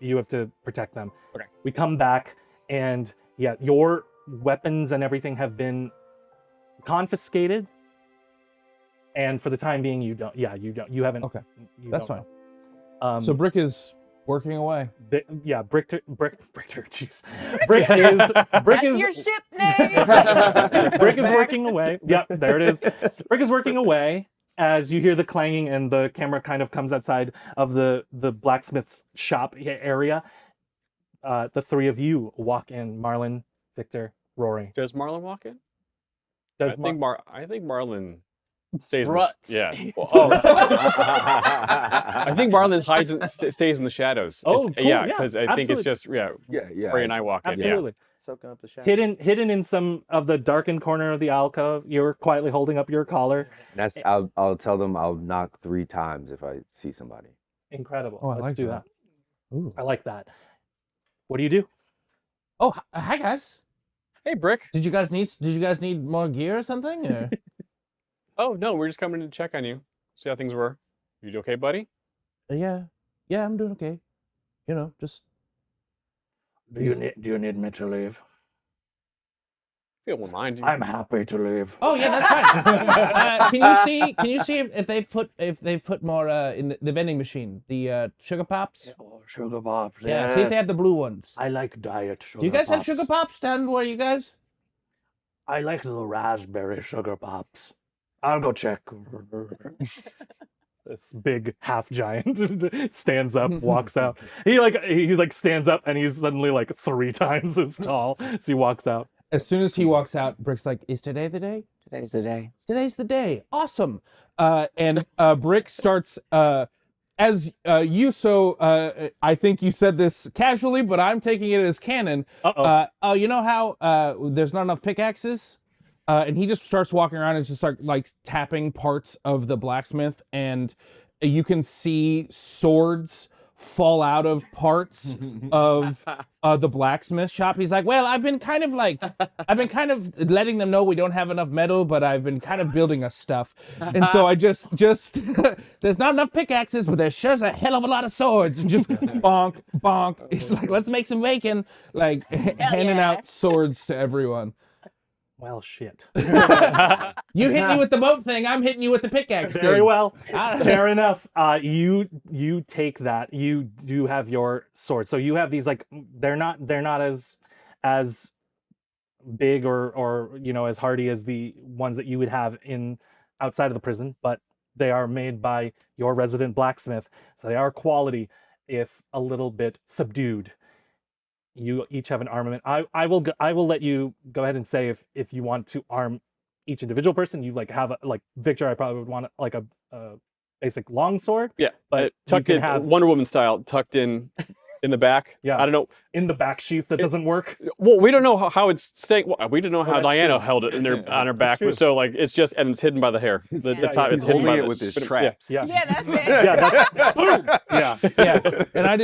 you have to protect them. Okay. We come back and yeah, your weapons and everything have been confiscated. And for the time being, you haven't. Okay, you that's don't fine. know. So Brick is working away. Bricker, jeez. Brick is That's your ship name. Brick is working away. Yep, there it is. Brick is working away as you hear the clanging and the camera kind of comes outside of the blacksmith's shop area. The three of you walk in: Marlon, Victor, Rory. Does Marlon walk in? Does I think Marlon stays. Struts. Yeah. Well, I think Marlon hides and stays in the shadows. Oh, It's- cool, yeah, yeah, because I think it's absolutely. just Yeah. Ray and I walk in. Absolutely. Soaking up the shadows. Hidden in some of the darkened corner of the alcove, you're quietly holding up your collar. That's I'll tell them I'll knock 3 times if I see somebody. Incredible. Oh, I Let's like do that. that. Ooh. I like that. What do you do? Oh, hi guys. Hey, Brick. Did you guys need more gear or something? Or? Oh no, we're just coming to check on you, see how things were. You okay, buddy? Yeah, I'm doing okay. You know, just Do you need me to leave? If you don't mind. I'm happy to leave. Oh yeah, that's fine. Can you see if they've put more in the vending machine, the sugar pops? Oh, sugar pops. Yeah, see if they have the blue ones. I like diet sugar. Do you guys have sugar pops down where you guys? I like the raspberry sugar pops. I'll go check. This big half giant stands up, walks out. He stands up and he's suddenly like 3 times as tall. So he walks out. As soon as he walks out, Brick's like, "Is today the day? Today's the day. Today's the day. Awesome." And Brick starts as you I think you said this casually, but I'm taking it as canon. Uh-oh. You know how there's not enough pickaxes? And he just starts walking around and just like tapping parts of the blacksmith, and you can see swords fall out of parts of the blacksmith shop. He's like, "Well, I've been kind of letting them know we don't have enough metal, but I've been kind of building us stuff. And so I just there's not enough pickaxes, but there sure's a hell of a lot of swords." And just bonk, bonk. He's like, "Let's make some bacon," like handing out swords to everyone. Well, shit. You hit me with the boat thing, I'm hitting you with the pickaxe thing. Very well. Fair enough. You take that. You do have your sword. So you have these like they're not as big or as hardy as the ones that you would have in outside of the prison, but they are made by your resident blacksmith. So they are quality, if a little bit subdued. You each have an armament. I will let you go ahead and say if you want to arm each individual person. You like have Victor. I probably would want like a basic long sword. Yeah, but tucked you in can have Wonder Woman style, tucked in the back. Yeah. I don't know. in the back sheath that doesn't work. Well, we don't know how it's staying. Well, we didn't know how that's Diana true. held it on her back. true. So like it's just and it's hidden by the hair. The Yeah. top He's is hidden holding by it the- with his but traps. Yeah. Yeah, that's it. Yeah, that's boom. Yeah. Yeah, and I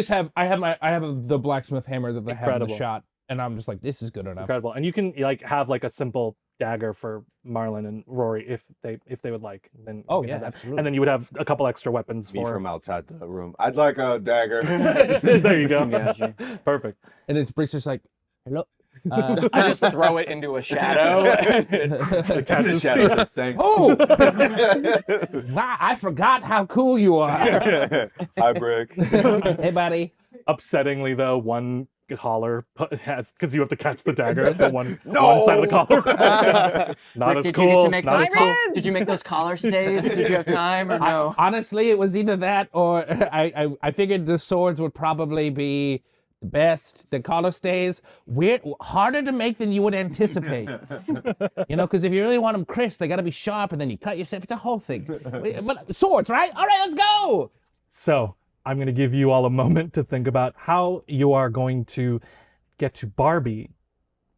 have the blacksmith hammer that I have in Incredible. the shot, and I'm just like, this is good enough. Incredible. And you can like have like a simple dagger for Marlon and Rory if they would like. Then you Oh can yeah, have that. absolutely. And then you would have a couple extra weapons Me for. from outside the room. I'd like a dagger. There you go. Gotcha. Perfect. And it's Brick's just like, hello. I just throw it into a shadow. The cat The is shadow speaking. says, "Thanks." Oh, wow, I forgot how cool you are. Hi, Brick. Hey, buddy. Upsettingly though, one collar has because you have to catch the dagger. So one No! side of the collar. Not Rick, as did you get cool. to make Not those as cool. Did you make those collar stays? Did you have time or no? Honestly, it was either that or I figured the swords would probably be the best. The color stays weird, harder to make than you would anticipate. You know, because if you really want them crisp, they got to be sharp, and then you cut yourself. It's a whole thing. But swords, right? All right, let's go. So I'm going to give you all a moment to think about how you are going to get to Barbie,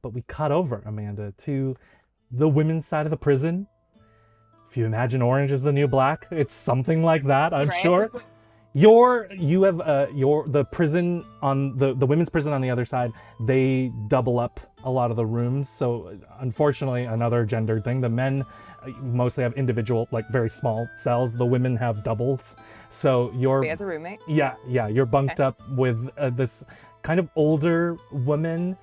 but we cut over, Amanda, to the women's side of the prison. If you imagine orange is the new black, it's something like that, I'm sure. The prison on the women's prison on the other side, they double up a lot of the rooms. So unfortunately, another gendered thing. The men mostly have individual, like very small cells. The women have doubles. So you're as a roommate. Yeah, you're bunked up with this kind of older woman.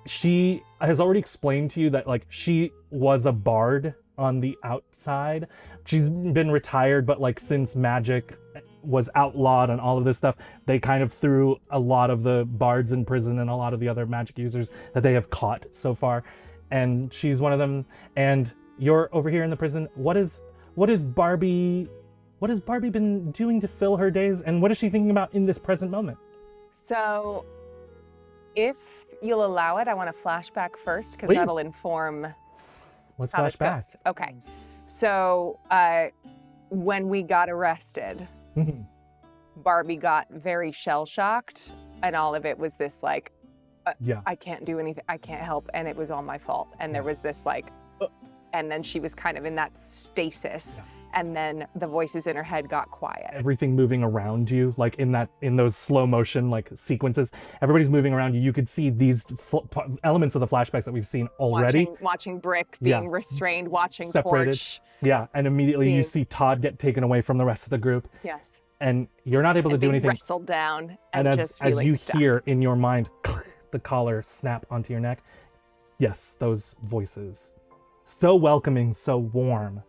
She has already explained to you that like she was a bard on the outside. She's been retired, but like since magic was outlawed and all of this stuff, they kind of threw a lot of the bards in prison and a lot of the other magic users that they have caught so far. And she's one of them. And you're over here in the prison. What is Barbie? What has Barbie been doing to fill her days? And what is she thinking about in this present moment? So, if you'll allow it, I want to flashback first because Please. that'll inform Let's how flash this back. goes. Okay. So, when we got arrested, Barbie got very shell-shocked, and all of it was this like, Yeah. I can't do anything, I can't help, and it was all my fault. And there was this like, and then she was kind of in that stasis. Yeah. And then the voices in her head got quiet. Everything moving around you, like in those slow motion like sequences, everybody's moving around you. You could see these elements of the flashbacks that we've seen already. Watching Brick being restrained, watching Separated. Torch. Yeah, and immediately you Seeing- see Todd get taken away from the rest of the group, Yes. and you're not able to And do being anything. wrestled down And and as just feeling you stuck. hear in your mind the collar snap onto your neck, yes, those voices, so welcoming, so warm,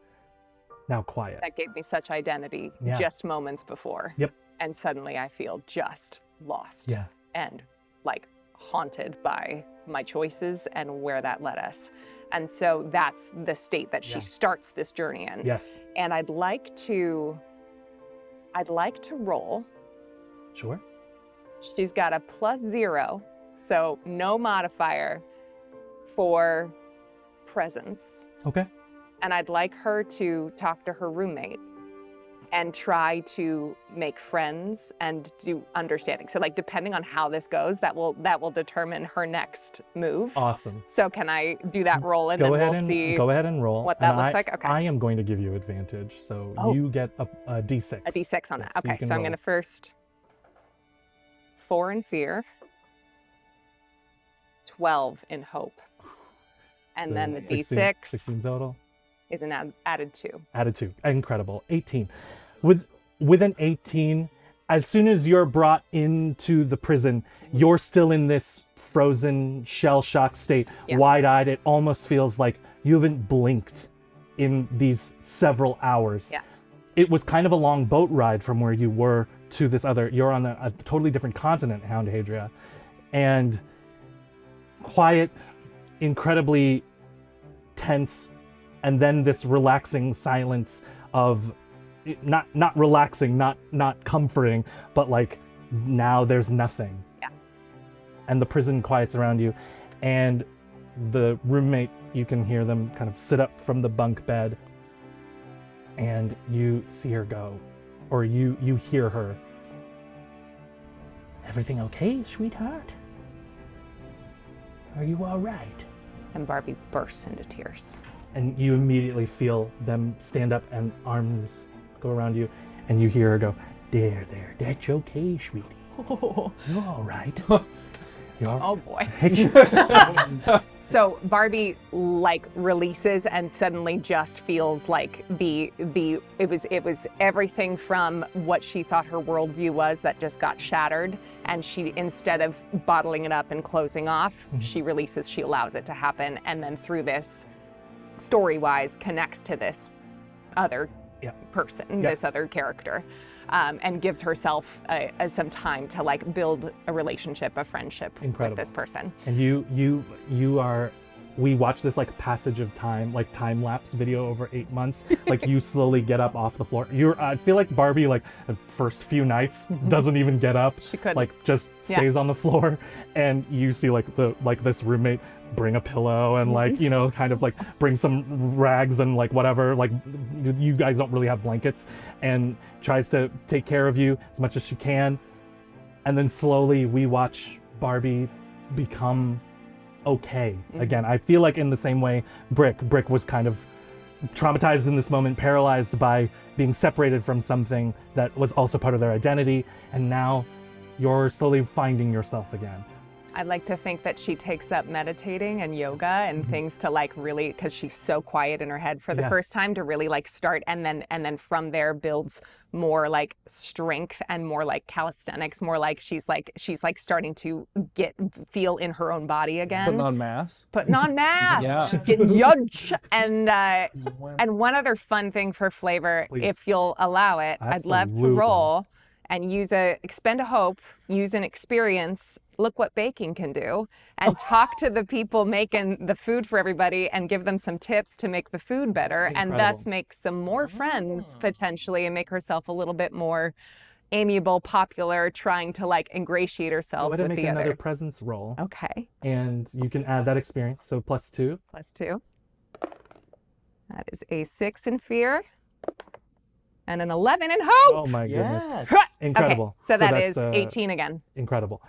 now quiet. That gave me such identity Yeah. just moments before. Yep. And suddenly I feel just lost. Yeah. And like haunted by my choices and where that led us. And so that's the state that she Yeah. starts this journey in. Yes. And I'd like to roll. Sure. She's got a +0, so no modifier for presence. Okay. And I'd like her to talk to her roommate and try to make friends and do understanding. So like depending on how this goes, that will determine her next move. Awesome. So can I do that roll and Go then ahead we'll and see go ahead and roll. what that And looks like? Okay. I am going to give you advantage, so Oh. you get a d6. a D6 on Yes, that. you Okay, can so I'm roll. gonna first 4 in fear, 12 in hope. And So then the 16 D6 16 total. is an added 2. Added 2. Incredible. 18. With an 18, as soon as you're brought into the prison, you're still in this frozen shell shock state, Yeah. wide-eyed. It almost feels like you haven't blinked in these several hours. Yeah. It was kind of a long boat ride from where you were to this other. You're on a totally different continent, Hound Hadria, and quiet, incredibly tense, and then this relaxing silence of not relaxing, not comforting, but like now there's nothing. Yeah. And the prison quiets around you, and the roommate, you can hear them kind of sit up from the bunk bed, and you see her go, or you hear her. Everything okay, sweetheart? Are you all right? And Barbie bursts into tears. And you immediately feel them stand up and arms go around you, and you hear her go, there, that's okay, sweetie. You're all right. You're all Oh boy. right. So Barbie like releases and suddenly just feels like it was everything from what she thought her worldview was that just got shattered, and she, instead of bottling it up and closing off, she releases, she allows it to happen, and then through this story-wise connects to this other person, Yes. this other character, and gives herself some time to like build a relationship, a friendship Incredible. with this person. And you are we watch this like passage of time, like time lapse video over 8 months. Like you slowly get up off the floor. I feel like Barbie, like the first few nights, doesn't even get up. She couldn't. Like just stays on the floor, and you see like this roommate bring a pillow and like kind of like bring some rags and like whatever. Like you guys don't really have blankets, and tries to take care of you as much as she can. And then slowly we watch Barbie become okay again. I feel like in the same way Brick was kind of traumatized in this moment, paralyzed by being separated from something that was also part of their identity, and now you're slowly finding yourself again. I'd like to think that she takes up meditating and yoga and things to like really, because she's so quiet in her head for the first time, to really like start, and then from there builds more like strength and more like calisthenics, more like she's like starting to feel in her own body again. Putting on mass. Putting on mass. Yeah. She's getting yudge. And one other fun thing for flavor, Please. if you'll allow it, I'd love to Absolutely. roll and expend a hope, use an experience, look what baking can do, and talk to the people making the food for everybody and give them some tips to make the food better, and thus make some more friends potentially, and make herself a little bit more amiable, popular, trying to like ingratiate herself Go ahead with and make the another other. presence roll, Okay, and you can add that experience, so +2. +2. That is a 6 in fear and an 11 in hope. Oh my goodness. Yes. Incredible. Okay, so that that's, is 18 again. Incredible.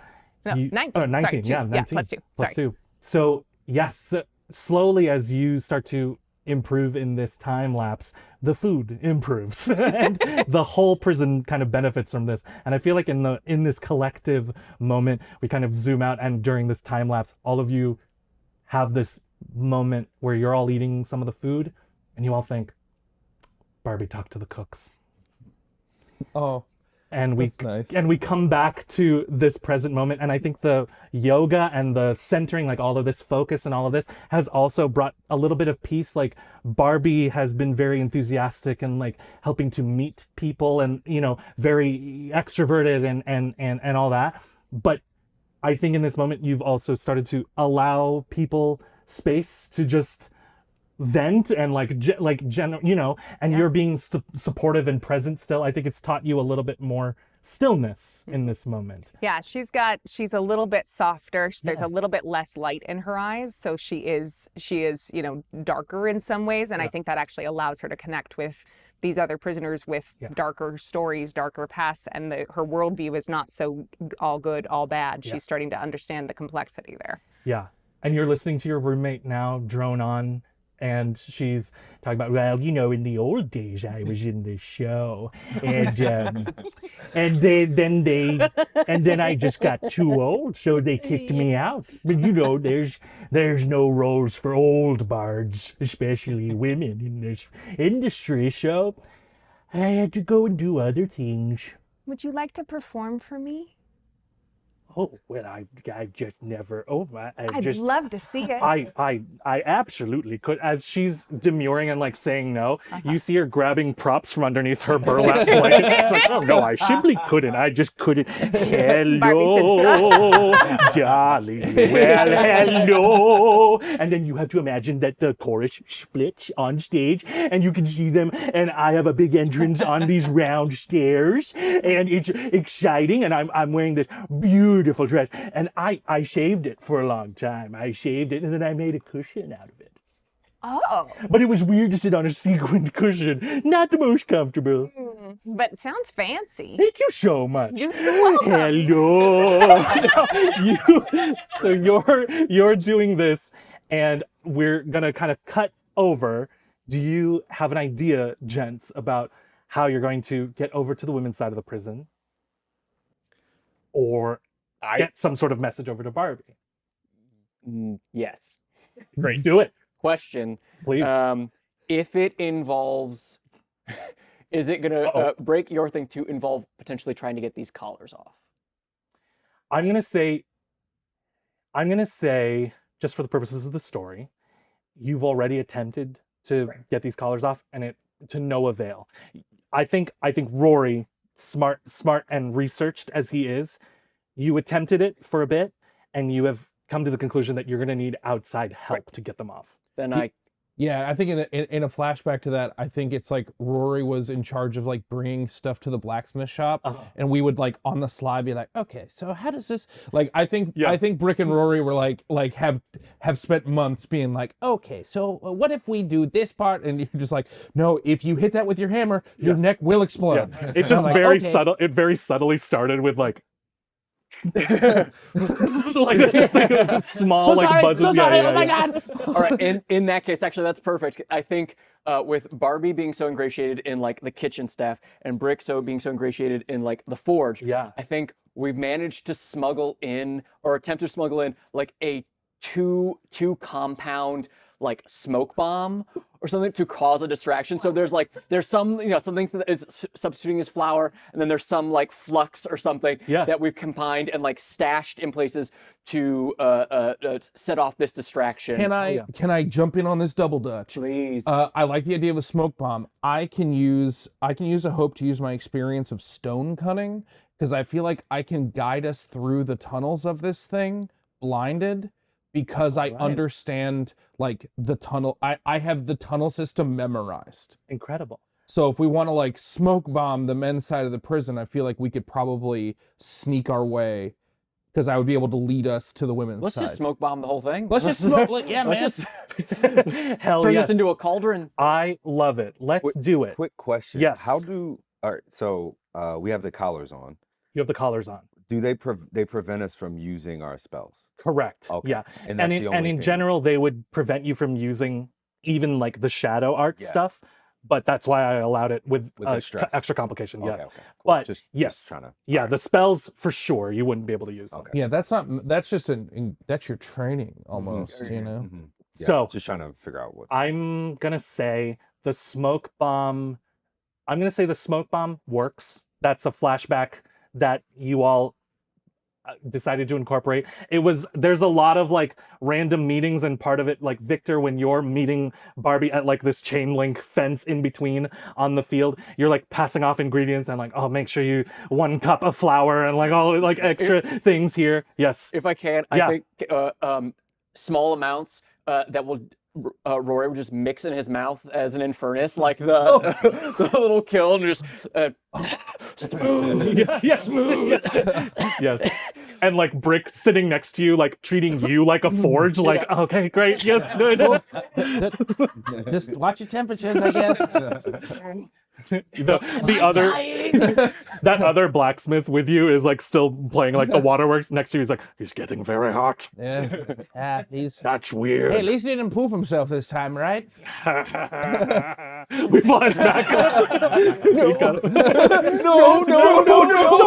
No, 19. Oh, 19, Sorry, two. yeah, 19. +2. Sorry. +2. So yes, slowly as you start to improve in this time lapse, the food improves, and the whole prison kind of benefits from this. And I feel like in this collective moment, we kind of zoom out, and during this time lapse, all of you have this moment where you're all eating some of the food, and you all think, Barbie, talk to the cooks. Oh, And that's nice. and we come back to this present moment, and I think the yoga and the centering, like all of this focus and all of this, has also brought a little bit of peace. Like Barbie has been very enthusiastic and like helping to meet people, and very extroverted and all that. But I think in this moment you've also started to allow people space to just vent and and you're being supportive and present still. I think it's taught you a little bit more stillness in this moment. Yeah, she's a little bit softer. There's a little bit less light in her eyes, so she is darker in some ways, and I think that actually allows her to connect with these other prisoners with darker stories, darker pasts, and her worldview is not so all good, all bad. She's starting to understand the complexity there. Yeah. And you're listening to your roommate now drone on, and she's talking about, well, in the old days I was in the show, and then I just got too old, so they kicked me out. But there's no roles for old bards, especially women in this industry, so I had to go and do other things. Would you like to perform for me? Oh, well, I've just never. I'd love to see it. I absolutely could. As she's demurring and like saying no, you see her grabbing props from underneath her burlap blanket. It's like, oh no, I simply couldn't. I just couldn't. Hello, darling. Well, hello. And then you have to imagine that the chorus splits on stage, and you can see them. And I have a big entrance on these round stairs, and it's exciting. And I'm wearing this beautiful dress, and I shaved it for a long time. I shaved it, and then I made a cushion out of it. Oh. But it was weird to sit on a sequined cushion. Not the most comfortable. But it sounds fancy. Thank you so much. You're so welcome. Hello. So you're doing this, and we're gonna kind of cut over. Do you have an idea, gents, about how you're going to get over to the women's side of the prison? Or get some sort of message over to Barbie? Yes. Great. Do it. Question. Please. If it involves, is it going to break your thing to involve potentially trying to get these collars off? I'm going to say, just for the purposes of the story, you've already attempted to get these collars off, and to no avail. I think Rory, smart and researched as he is, you attempted it for a bit, and you have come to the conclusion that you're going to need outside help to get them off. Then I Yeah, I think in a flashback to that, I think it's like Rory was in charge of like bringing stuff to the blacksmith shop, and we would like on the sly be like, okay, so how does this like? I think Brick and Rory were like have spent months being like, okay, so what if we do this part? And you're just like, no, if you hit that with your hammer, your neck will explode. Yeah. It just like, very okay. subtle. It very subtly started with like. Like just like a small So like sorry, buzzes. so Yeah, sorry, yeah, oh my yeah. god. all right. In that case, actually, that's perfect. I think with Barbie being so ingratiated in like the kitchen staff and Brick being so ingratiated in like the forge, Yeah. I think we've managed to smuggle in or attempt to smuggle in like a two compound like smoke bomb or something to cause a distraction. So there's some some things that is substituting as flour, and then there's some like flux or something that we've combined and like stashed in places to set off this distraction. Can I jump in on this double dutch? Please. I like the idea of a smoke bomb. I can use a hope to use my experience of stone cutting, because I feel like I can guide us through the tunnels of this thing blinded, because I understand like the tunnel. I have the tunnel system memorized. Incredible. So if we want to like smoke bomb the men's side of the prison, I feel like we could probably sneak our way, because I would be able to lead us to the women's Let's side. just smoke bomb the whole thing. Let's just smoke. Yeah, man. Let's just Hell turn yes. this into a cauldron. I love it. Let's do it. Quick question. Yes. All right, so we have the collars on. You have the collars on. Do they prevent us from using our spells? Correct. Okay. Yeah. And that's the only in thing. general, they would prevent you from using even like the shadow art Yeah. stuff. But that's why I allowed it with extra extra complication. Yeah. Okay, cool. But just yes. trying to. Yeah, the spells for sure you wouldn't be able to use them. Okay. Yeah, that's your training almost, you know? Mhm. Yeah, So just trying to figure out what. I'm gonna say the smoke bomb. I'm gonna say the smoke bomb works. That's a flashback that you all decided to incorporate. There's a lot of like random meetings, and part of it, like Victor, when you're meeting Barbie at like this chain link fence in between on the field, you're like passing off ingredients and like, oh, make sure you 1 cup of flour and like all like extra things here. Yes. If I can, I think small amounts that will Rory would just mix in his mouth as an infernus, like the the little kiln, just smooth, smooth. Yes. And like Brick sitting next to you, like treating you like a forge, like, okay, great, yes, good. Just watch your temperatures, I guess. the other that other blacksmith with you is like still playing like the waterworks next to you. He's like, he's getting very hot. Yeah. That's weird. Hey, at least he didn't poop himself this time, right? We flash back. No, don't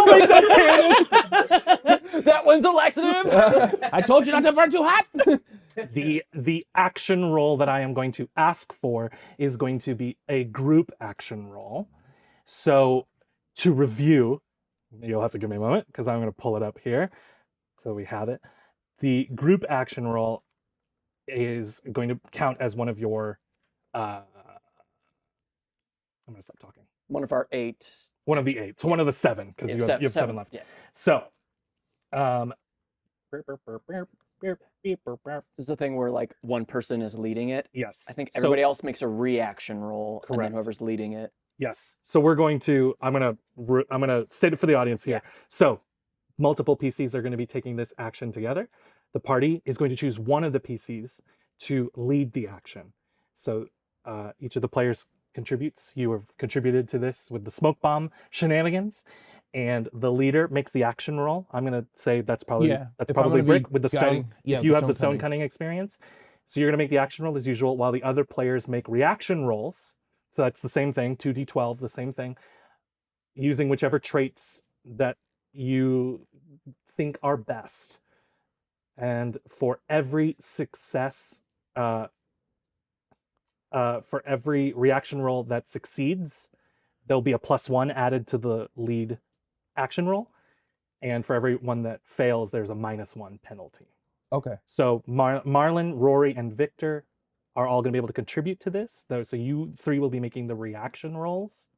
make that canon. That one's a laxative. I told you not to burn too hot. The action roll that I am going to ask for is going to be a group action roll. So to review, you'll have to give me a moment because I'm going to pull it up here. So we have it. The group action roll is going to count as one of your I'm going to stop talking. One of our 8. One of the 8. So one of the 7, because you have 7 left. Yeah. So This is the thing where like one person is leading it. yes. I think everybody else makes a reaction roll, and Correct. then whoever's leading it. Yes. So we're going to, I'm going to state it for the audience here. So multiple PCs are going to be taking this action together. The party is going to choose one of the PCs to lead the action. So each of the players contributes. You have contributed to this with the smoke bomb shenanigans, and the leader makes the action roll. I'm going to say that's probably If I'm gonna be Brick with the guiding- stone. yeah, If you the have the stone stone cutting experience. So you're going to make the action roll as usual while the other players make reaction rolls. So that's the same thing, 2d12, the same thing, using whichever traits that you think are best. And for every success, for every reaction roll that succeeds, there'll be a +1 added to the lead action roll. And for every one that fails, there's a -1 penalty. Okay. So Marlon, Rory, and Victor are all going to be able to contribute to this. So you 3 will be making the reaction rolls.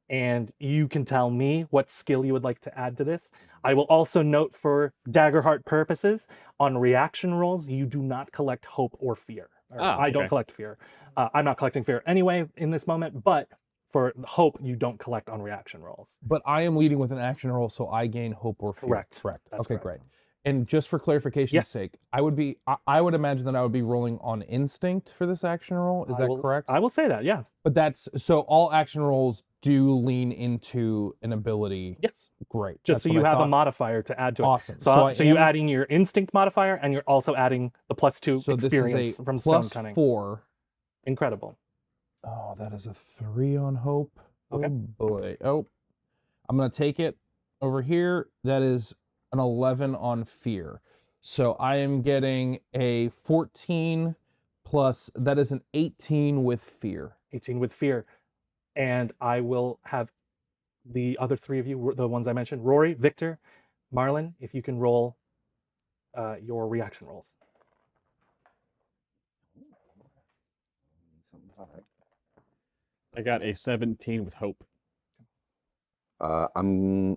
and you can tell me what skill you would like to add to this. I will also note for Daggerheart purposes, on reaction rolls, you do not collect hope or fear. I don't okay. collect fear. I'm not collecting fear anyway in this moment, but for hope, you don't collect on reaction rolls. But I am leading with an action roll, so I gain hope or fear. Correct. Correct. That's Okay, correct. great. And just for clarification's Yes. sake, I would imagine that I would be rolling on instinct for this action roll. Is that correct? I will say that, yeah. But that's so all action rolls do lean into an ability. Yes. Great. Just so That's you what I have a thought. modifier to add to it. Awesome. So, I you're am- adding your instinct modifier, and you're also adding the +2 so this experience is a from stone plus cunning. 4. Incredible. Oh, that is a 3 on hope. Okay. Oh boy. Oh, I'm gonna take it over here. That is an 11 on fear. So I am getting a 14 plus. That is an 18 with fear. 18 with fear. And I will have the other 3 of you, the ones I mentioned, Rory, Victor, Marlon, if you can roll your reaction rolls. I got a 17 with hope. I'm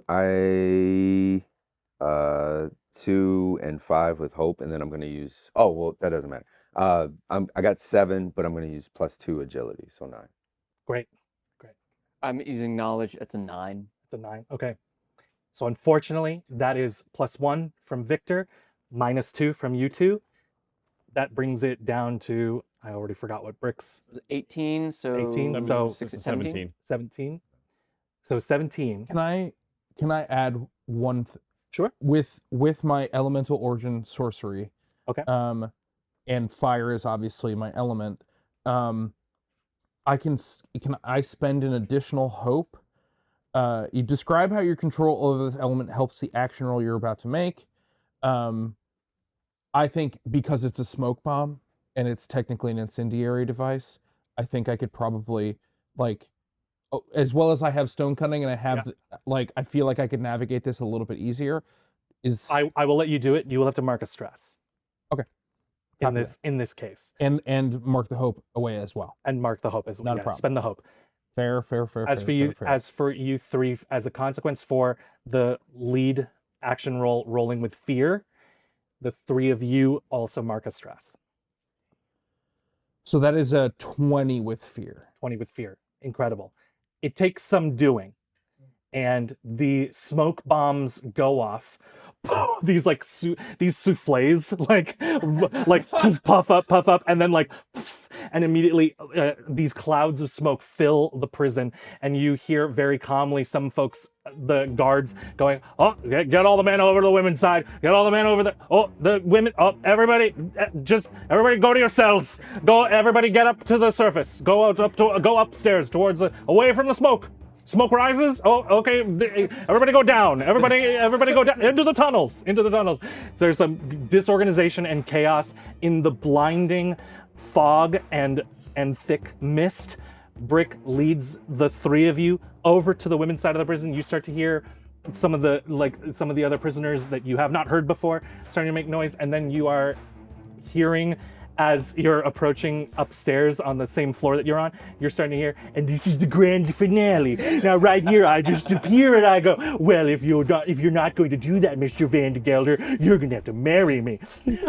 2 and 5 with hope, and then I'm gonna use. Oh well, that doesn't matter. I got 7, but I'm gonna use +2 agility, so 9. Great. I'm using knowledge. It's a 9. It's a 9. Okay. So unfortunately, that is +1 from Victor, -2 from you two. That brings it down to, I already forgot what bricks, 18, so 18, so 17. 17. So 17. Can I add one? Sure. With my elemental origin sorcery. Okay. And fire is obviously my element. Can I spend an additional hope? You describe how your control over this element helps the action roll you're about to make. I think because it's a smoke bomb and it's technically an incendiary device, I think I could probably as well as I have stone cunning and I have I feel like I could navigate this a little bit easier. I will let you do it. You will have to mark a stress. Okay. In this case. And mark the hope away as well. And mark the hope as well. Not a problem. Spend the hope. Fair. As for you three, as a consequence for the lead action roll rolling with fear, the 3 of you also mark a stress. So that is a 20 with fear. 20 with fear. Incredible. It takes some doing. And the smoke bombs go off. These these souffles puff up and then and immediately these clouds of smoke fill the prison, and you hear very calmly some folks, the guards, going, "Oh, get all the men over to the women's side, get all the men over there, oh, the women, oh, everybody go to your cells, go, everybody get up to the surface, go upstairs towards away from the smoke. Smoke rises. Oh, okay. Everybody go down. Everybody go down into the tunnels. There's some disorganization and chaos in the blinding fog and thick mist. Brick leads the 3 of you over to the women's side of the prison. You start to hear some of the other prisoners that you have not heard before starting to make noise, and then you are hearing, as you're approaching upstairs on the same floor that you're on, you're starting to hear, and this is the grand finale. Now right here, I just appear and I go, well, if you're not going to do that, Mr. Van de Gelder, you're going to have to marry me.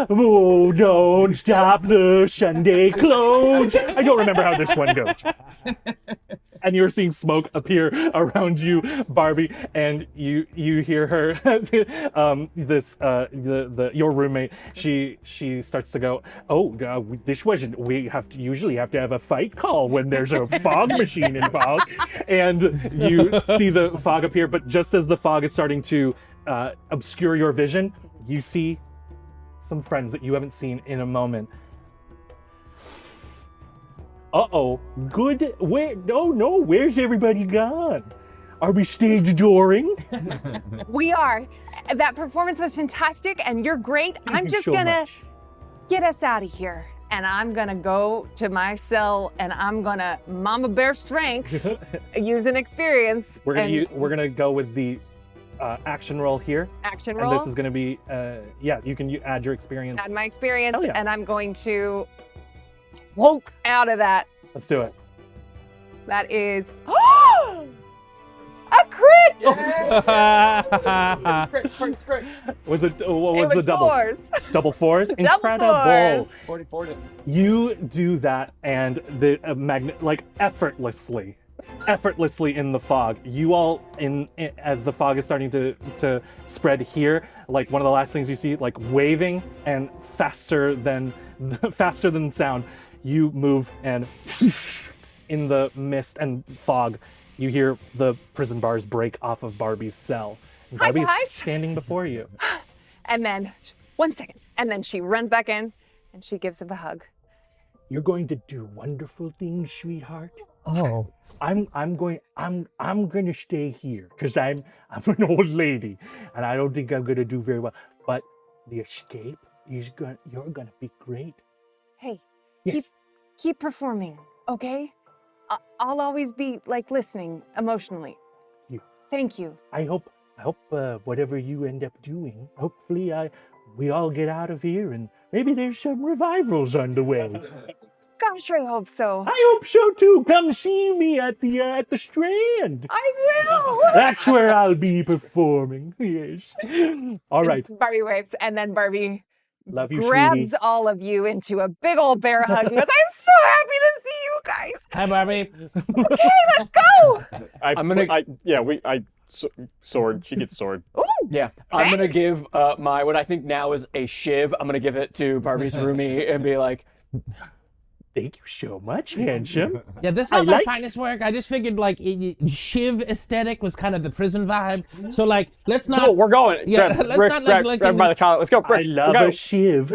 Oh, don't stop the Sunday clothes. I don't remember how this one goes. And you're seeing smoke appear around you, Barbie, and you hear her, your roommate. She starts to go, oh, this wasn't. We usually have to have a fight call when there's a fog machine involved, and you see the fog appear. But just as the fog is starting to obscure your vision, you see some friends that you haven't seen in a moment. Uh-oh, good, where's everybody gone? Are we stage dooring? We are. That performance was fantastic, and you're great. Thank I'm you just so gonna much. get us out of here. And I'm gonna go to my cell, and I'm gonna Mama Bear strength, use an experience. We're gonna go with the action roll here. Action And roll. this is gonna be, you can add your experience. Add my experience, Hell yeah. and I'm going to woke out of that. Let's do it. That is A crit! Was it? What It was the was double? fours. Double fours. Double Incredible. fours. 44 to You do that, and the like effortlessly in the fog. You all as the fog is starting to spread here, like one of the last things you see, like waving and faster than sound, you move and in the mist and fog, you hear the prison bars break off of Barbie's cell. And Hi, Barbie's guys. standing before you. And then, 1 second. And then she runs back in and she gives him a hug. You're going to do wonderful things, sweetheart. Oh. I'm gonna stay here because I'm an old lady and I don't think I'm gonna do very well. But the escape you're gonna be great. Hey, Yes. keep performing, okay? I'll always be like listening emotionally. You. Thank you. I hope whatever you end up doing, hopefully we all get out of here and maybe there's some revivals underway. Gosh, I hope so. I hope so too. Come see me at the Strand. I will. That's where I'll be performing. Yes. All right. Barbie waves, and then Barbie Love you, grabs sweetie. all of you into a big old bear hug and goes, I'm so happy to see you guys. Hi, Barbie. Okay, let's go. Sword. She gets sword. Ooh, Yeah, I'm gonna Thanks. give my what I think now is a shiv. I'm gonna give it to Barbie's roomie and be like, Thank you so much, handsome. Yeah, this is I not my like- finest work. I just figured like Shiv aesthetic was kind of the prison vibe. So like, let's not. Cool, we're going. Yeah, grab, let's Rick, not, grab, like, grab by the collar. Let's go. I Rick, love we a go. shiv.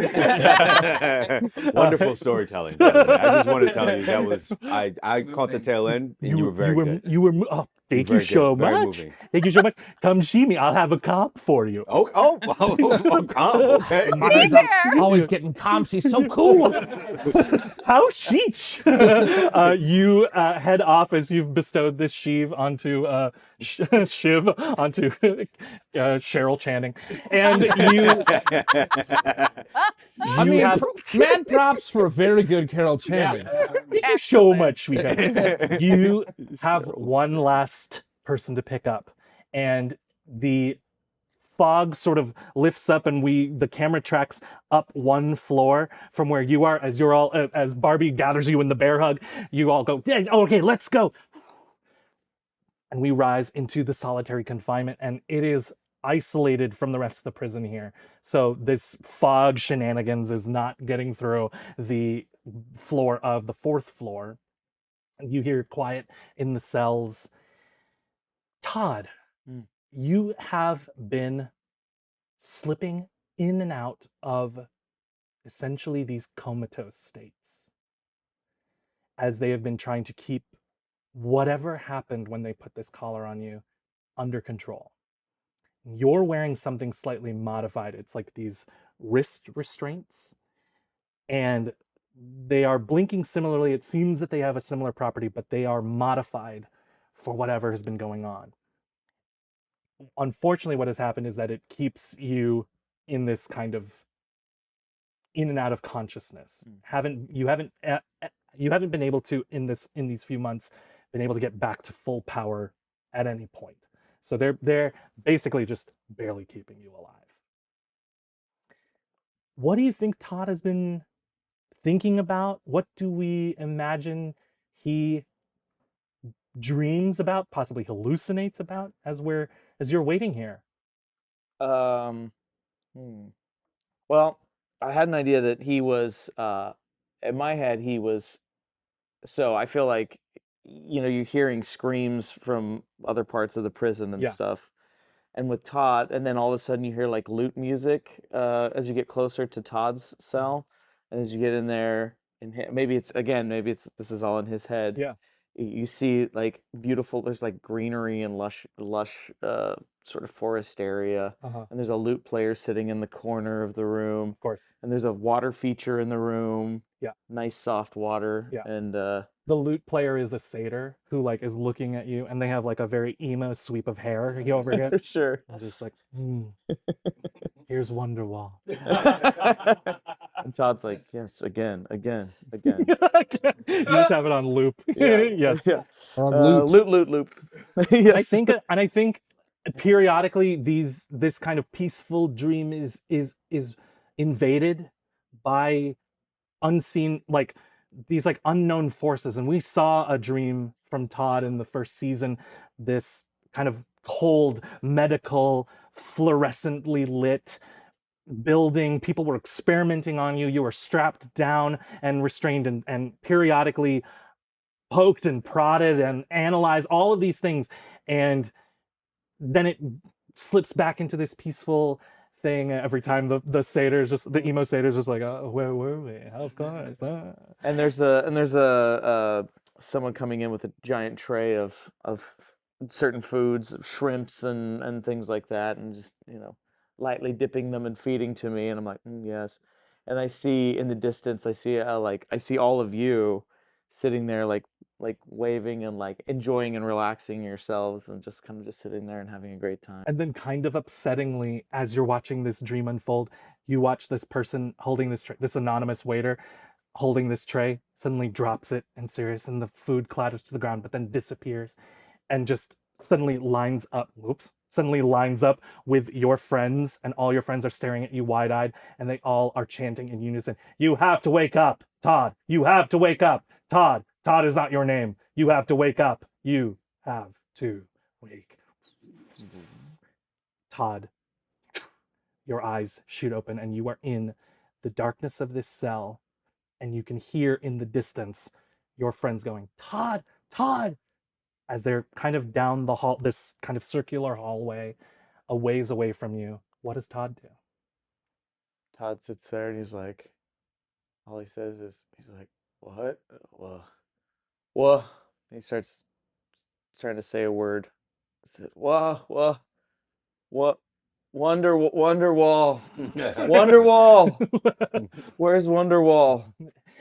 Wonderful storytelling. by the way. I just want to tell you that was I caught the tail end and you were very good. Oh, thank you Very so good, very much. moving. Thank you so much. Come see me. I'll have a comp for you. Oh, calm, okay. be there. Always getting comps. He's so cool. How chic! You head off as you've bestowed this Shiv onto Shiv onto Cheryl Channing, and I mean, have- mad props for a very good Carol Channing. Thank you so much, sweetheart. You have one last person to pick up, and the fog sort of lifts up, and the camera tracks up one floor from where you are. As you're all, as Barbie gathers you in the bear hug, you all go, yeah, okay, let's go. And we rise into the solitary confinement, and it is isolated from the rest of the prison here. So this fog shenanigans is not getting through the floor of the 4th floor. And you hear quiet in the cells. Todd, you have been slipping in and out of essentially these comatose states as they have been trying to keep whatever happened when they put this collar on you under control. You're wearing something slightly modified. It's like these wrist restraints, and they are blinking similarly. It seems that they have a similar property, but they are modified for whatever has been going on. Unfortunately, what has happened is that it keeps you in this kind of in and out of consciousness. You haven't been able to in these few months been able to get back to full power at any point. So they're basically just barely keeping you alive. What do you think Todd has been thinking about? What do we imagine he dreams about, possibly hallucinates about as you're waiting here? Well, I had an idea that he was, in my head, he was, so I feel like, you're hearing screams from other parts of the prison and Yeah. stuff. And with Todd, and then all of a sudden you hear like lute music as you get closer to Todd's cell. And as you get in there, and maybe it's this is all in his head. Yeah. You see like beautiful, there's like greenery and lush sort of forest area. Uh-huh. And there's a lute player sitting in the corner of the room. Of course. And there's a water feature in the room. Yeah. Nice soft water. Yeah. And The lute player is a satyr who like is looking at you, and they have like a very emo sweep of hair overhead. sure. And just like, here's Wonderwall. And Todd's like, yes, again. You just have it on loop. Yes. Yeah. On loot. Loop. Yes. I think periodically this kind of peaceful dream is invaded by unseen, like these like unknown forces. And we saw a dream from Todd in the first season, this kind of cold medical fluorescently lit building. People were experimenting on you. You were strapped down and restrained and periodically poked and prodded and analyzed, all of these things. And then it slips back into this peaceful thing every time the satyrs, just the emo satyrs, just like, oh, where were we? Of course. And there's a someone coming in with a giant tray of certain foods, shrimps and things like that, and just lightly dipping them and feeding to me, and I'm like, yes. And I see in the distance, I see all of you sitting there like waving and like enjoying and relaxing yourselves and just kind of just sitting there and having a great time. And then kind of upsettingly, as you're watching this dream unfold, you watch this person holding this tray, this anonymous waiter holding this tray, suddenly drops it and serious, and the food clatters to the ground, but then disappears and just suddenly lines up with your friends, and all your friends are staring at you wide-eyed, and they all are chanting in unison, "You have to wake up, Todd! You have to wake up! Todd! Todd is not your name! You have to wake up! You have to wake." Todd, your eyes shoot open, and you are in the darkness of this cell, and you can hear in the distance your friends going, "Todd! Todd!" as they're kind of down the hall, this kind of circular hallway, a ways away from you. What does Todd do? Todd sits there and he's like, all he says is, he's like, "What? What?" And he starts trying to say a word. He said, "What? Wonderwall. Wonderwall. Where's Wonderwall?"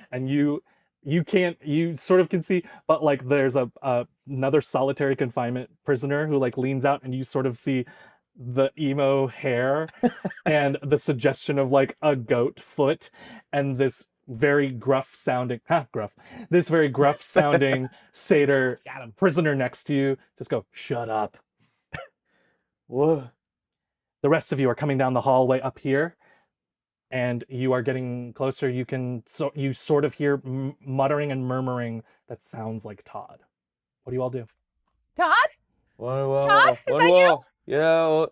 And you sort of can see, but like there's another solitary confinement prisoner who like leans out, and you sort of see the emo hair and the suggestion of like a goat foot, and this very gruff sounding satyr prisoner next to you just go, "Shut up." What? The rest of you are coming down the hallway up here, and you are getting closer. You sort of hear muttering and murmuring that sounds like Todd. What do you all do? Todd? Wonderwall. Todd, is that you? Yeah.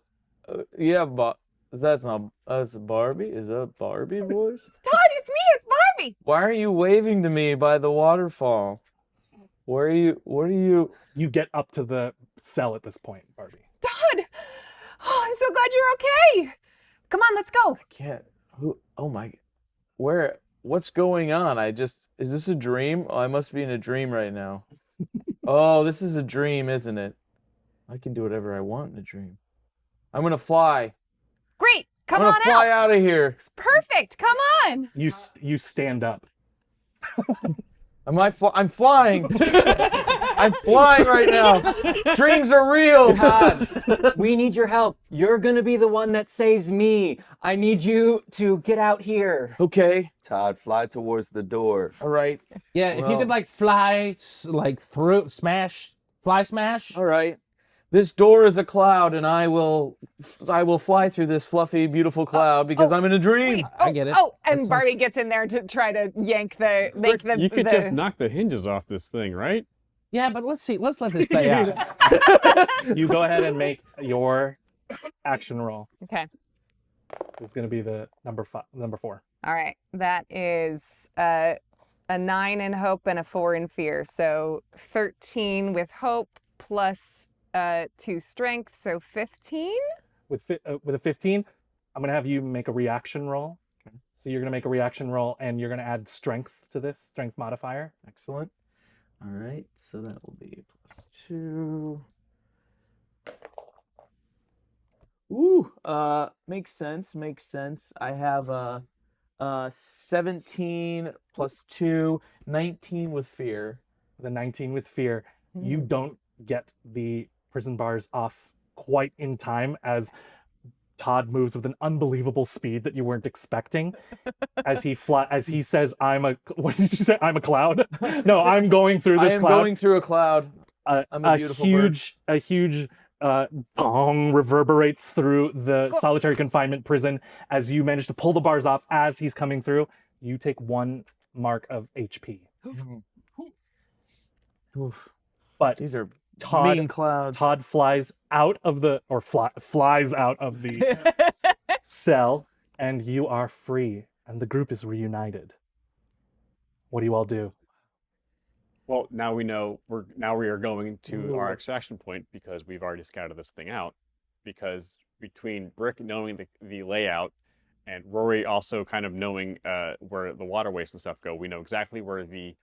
Yeah, but that's Barbie. Is that Barbie voice? Todd, it's me. It's Barbie. Why are you waving to me by the waterfall? What are you? You get up to the cell at this point, Barbie. Todd! Oh, I'm so glad you're okay. Come on, let's go. I can't. Who? Oh my. Where? What's going on? Is this a dream? Oh, I must be in a dream right now. Oh, this is a dream, isn't it? I can do whatever I want in a dream. I'm gonna fly. Great. Come I'm on gonna fly out of here. It's perfect. Come on. You stand up. I'm flying. I'm flying right now. Dreams are real. Todd, we need your help. You're gonna be the one that saves me. I need you to get out here. Okay. Todd, fly towards the door. All right. Yeah, if you Well. could like fly, like through, fly smash. All right. This door is a cloud, and I will fly through this fluffy, beautiful cloud because I'm in a dream. Wait, I get it. Oh, and That Barbie sounds- gets in there to try to make the. You could just knock the hinges off this thing, right? Yeah, but let's see. Let's let this play out. You go ahead and make your action roll. Okay. It's going to be the number 4. All right. That is a 9 in hope and a 4 in fear. So 13 with hope plus 2 strength, so 15. With a 15, I'm going to have you make a reaction roll. Okay. So you're going to make a reaction roll, and you're going to add strength to this, strength modifier. Excellent. All right. So that will be +2. Ooh. Makes sense. Makes sense. I have 17 plus 2, 19 with fear. With a 19 with fear, you don't get the prison bars off quite in time as Todd moves with an unbelievable speed that you weren't expecting. As he says, what did you say? I'm a cloud? No, I'm going through this I am cloud. going through a cloud. I'm a beautiful bird. a huge gong reverberates through the solitary confinement prison as you manage to pull the bars off as he's coming through. You take 1 mark of HP. But These are Todd mean clouds. Todd flies out of the flies out of the cell, and you are free, and the group is reunited. What do you all do? Well, now we know we are going to our extraction point because we've already scouted this thing out. Because between Brick knowing the layout and Rory also kind of knowing where the waterways and stuff go, we know exactly where the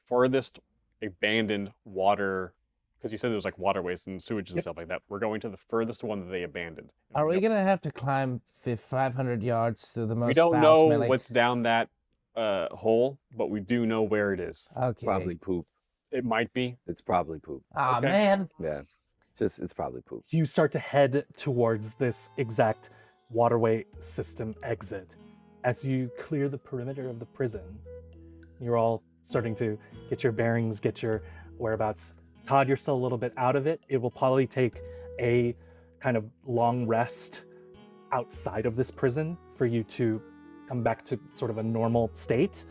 furthest abandoned water, because you said there was like waterways and sewage and stuff like that. We're going to the furthest one that they abandoned. Are we gonna have to climb 500 yards through the most? We don't know foul-smelling- what's down that hole, but we do know where it is. Okay. Probably poop. It might be. It's probably poop. Ah, Okay. man. Yeah. It's probably poop. You start to head towards this exact waterway system exit. As you clear the perimeter of the prison, you're all starting to get your bearings, get your whereabouts. Todd, you're still a little bit out of it. It will probably take a kind of long rest outside of this prison for you to come back to sort of a normal state.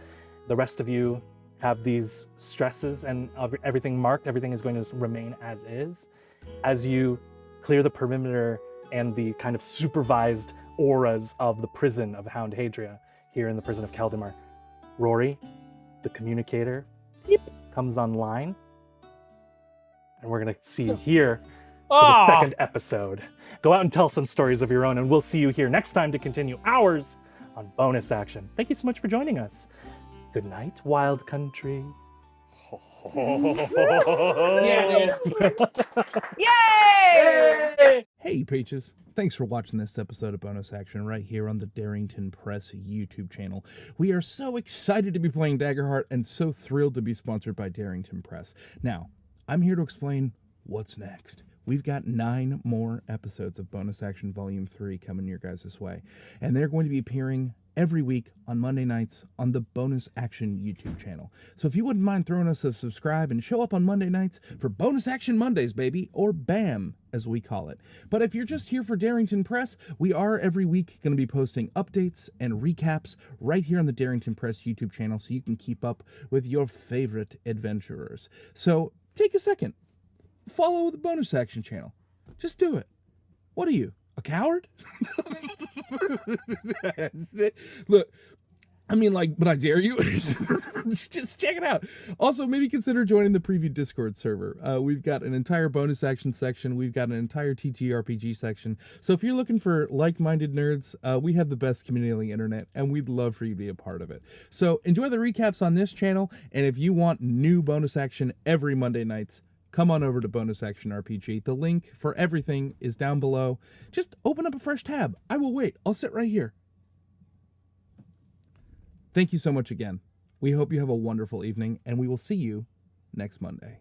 The rest of you have these stresses and everything marked. Everything is going to remain as is. As you clear the perimeter and the kind of supervised auras of the prison of Hound Hadria here in the prison of Kaldemar, Rory, the communicator, comes online. And we're going to see you here for the second episode. Go out and tell some stories of your own, and we'll see you here next time to continue ours on Bonus Action. Thank you so much for joining us. Good night, Wild Country. Yeah, dude. Yay! Hey, Peaches. Thanks for watching this episode of Bonus Action right here on the Darrington Press YouTube channel. We are so excited to be playing Daggerheart and so thrilled to be sponsored by Darrington Press. Now, I'm here to explain what's next. We've got 9 more episodes of Bonus Action Volume 3 coming your guys' way, and they're going to be appearing every week on Monday nights on the Bonus Action YouTube channel. So if you wouldn't mind throwing us a subscribe and show up on Monday nights for Bonus Action Mondays, baby, or BAM, as we call it. But if you're just here for Darrington Press, we are every week going to be posting updates and recaps right here on the Darrington Press YouTube channel so you can keep up with your favorite adventurers. So take a second. Follow the Bonus Action channel. Just do it. What are you, a coward? Look, I mean, like, but I dare you. Just check it out. Also, maybe consider joining the preview Discord server. We've got an entire Bonus Action section. We've got an entire ttrpg section. So if you're looking for like-minded nerds, we have the best community on the internet, and we'd love for you to be a part of it. So enjoy the recaps on this channel, and if you want new Bonus Action every Monday nights, come on over to Bonus Action RPG. The link for everything is down below. Just open up a fresh tab. I will wait. I'll sit right here. Thank you so much again. We hope you have a wonderful evening, and we will see you next Monday.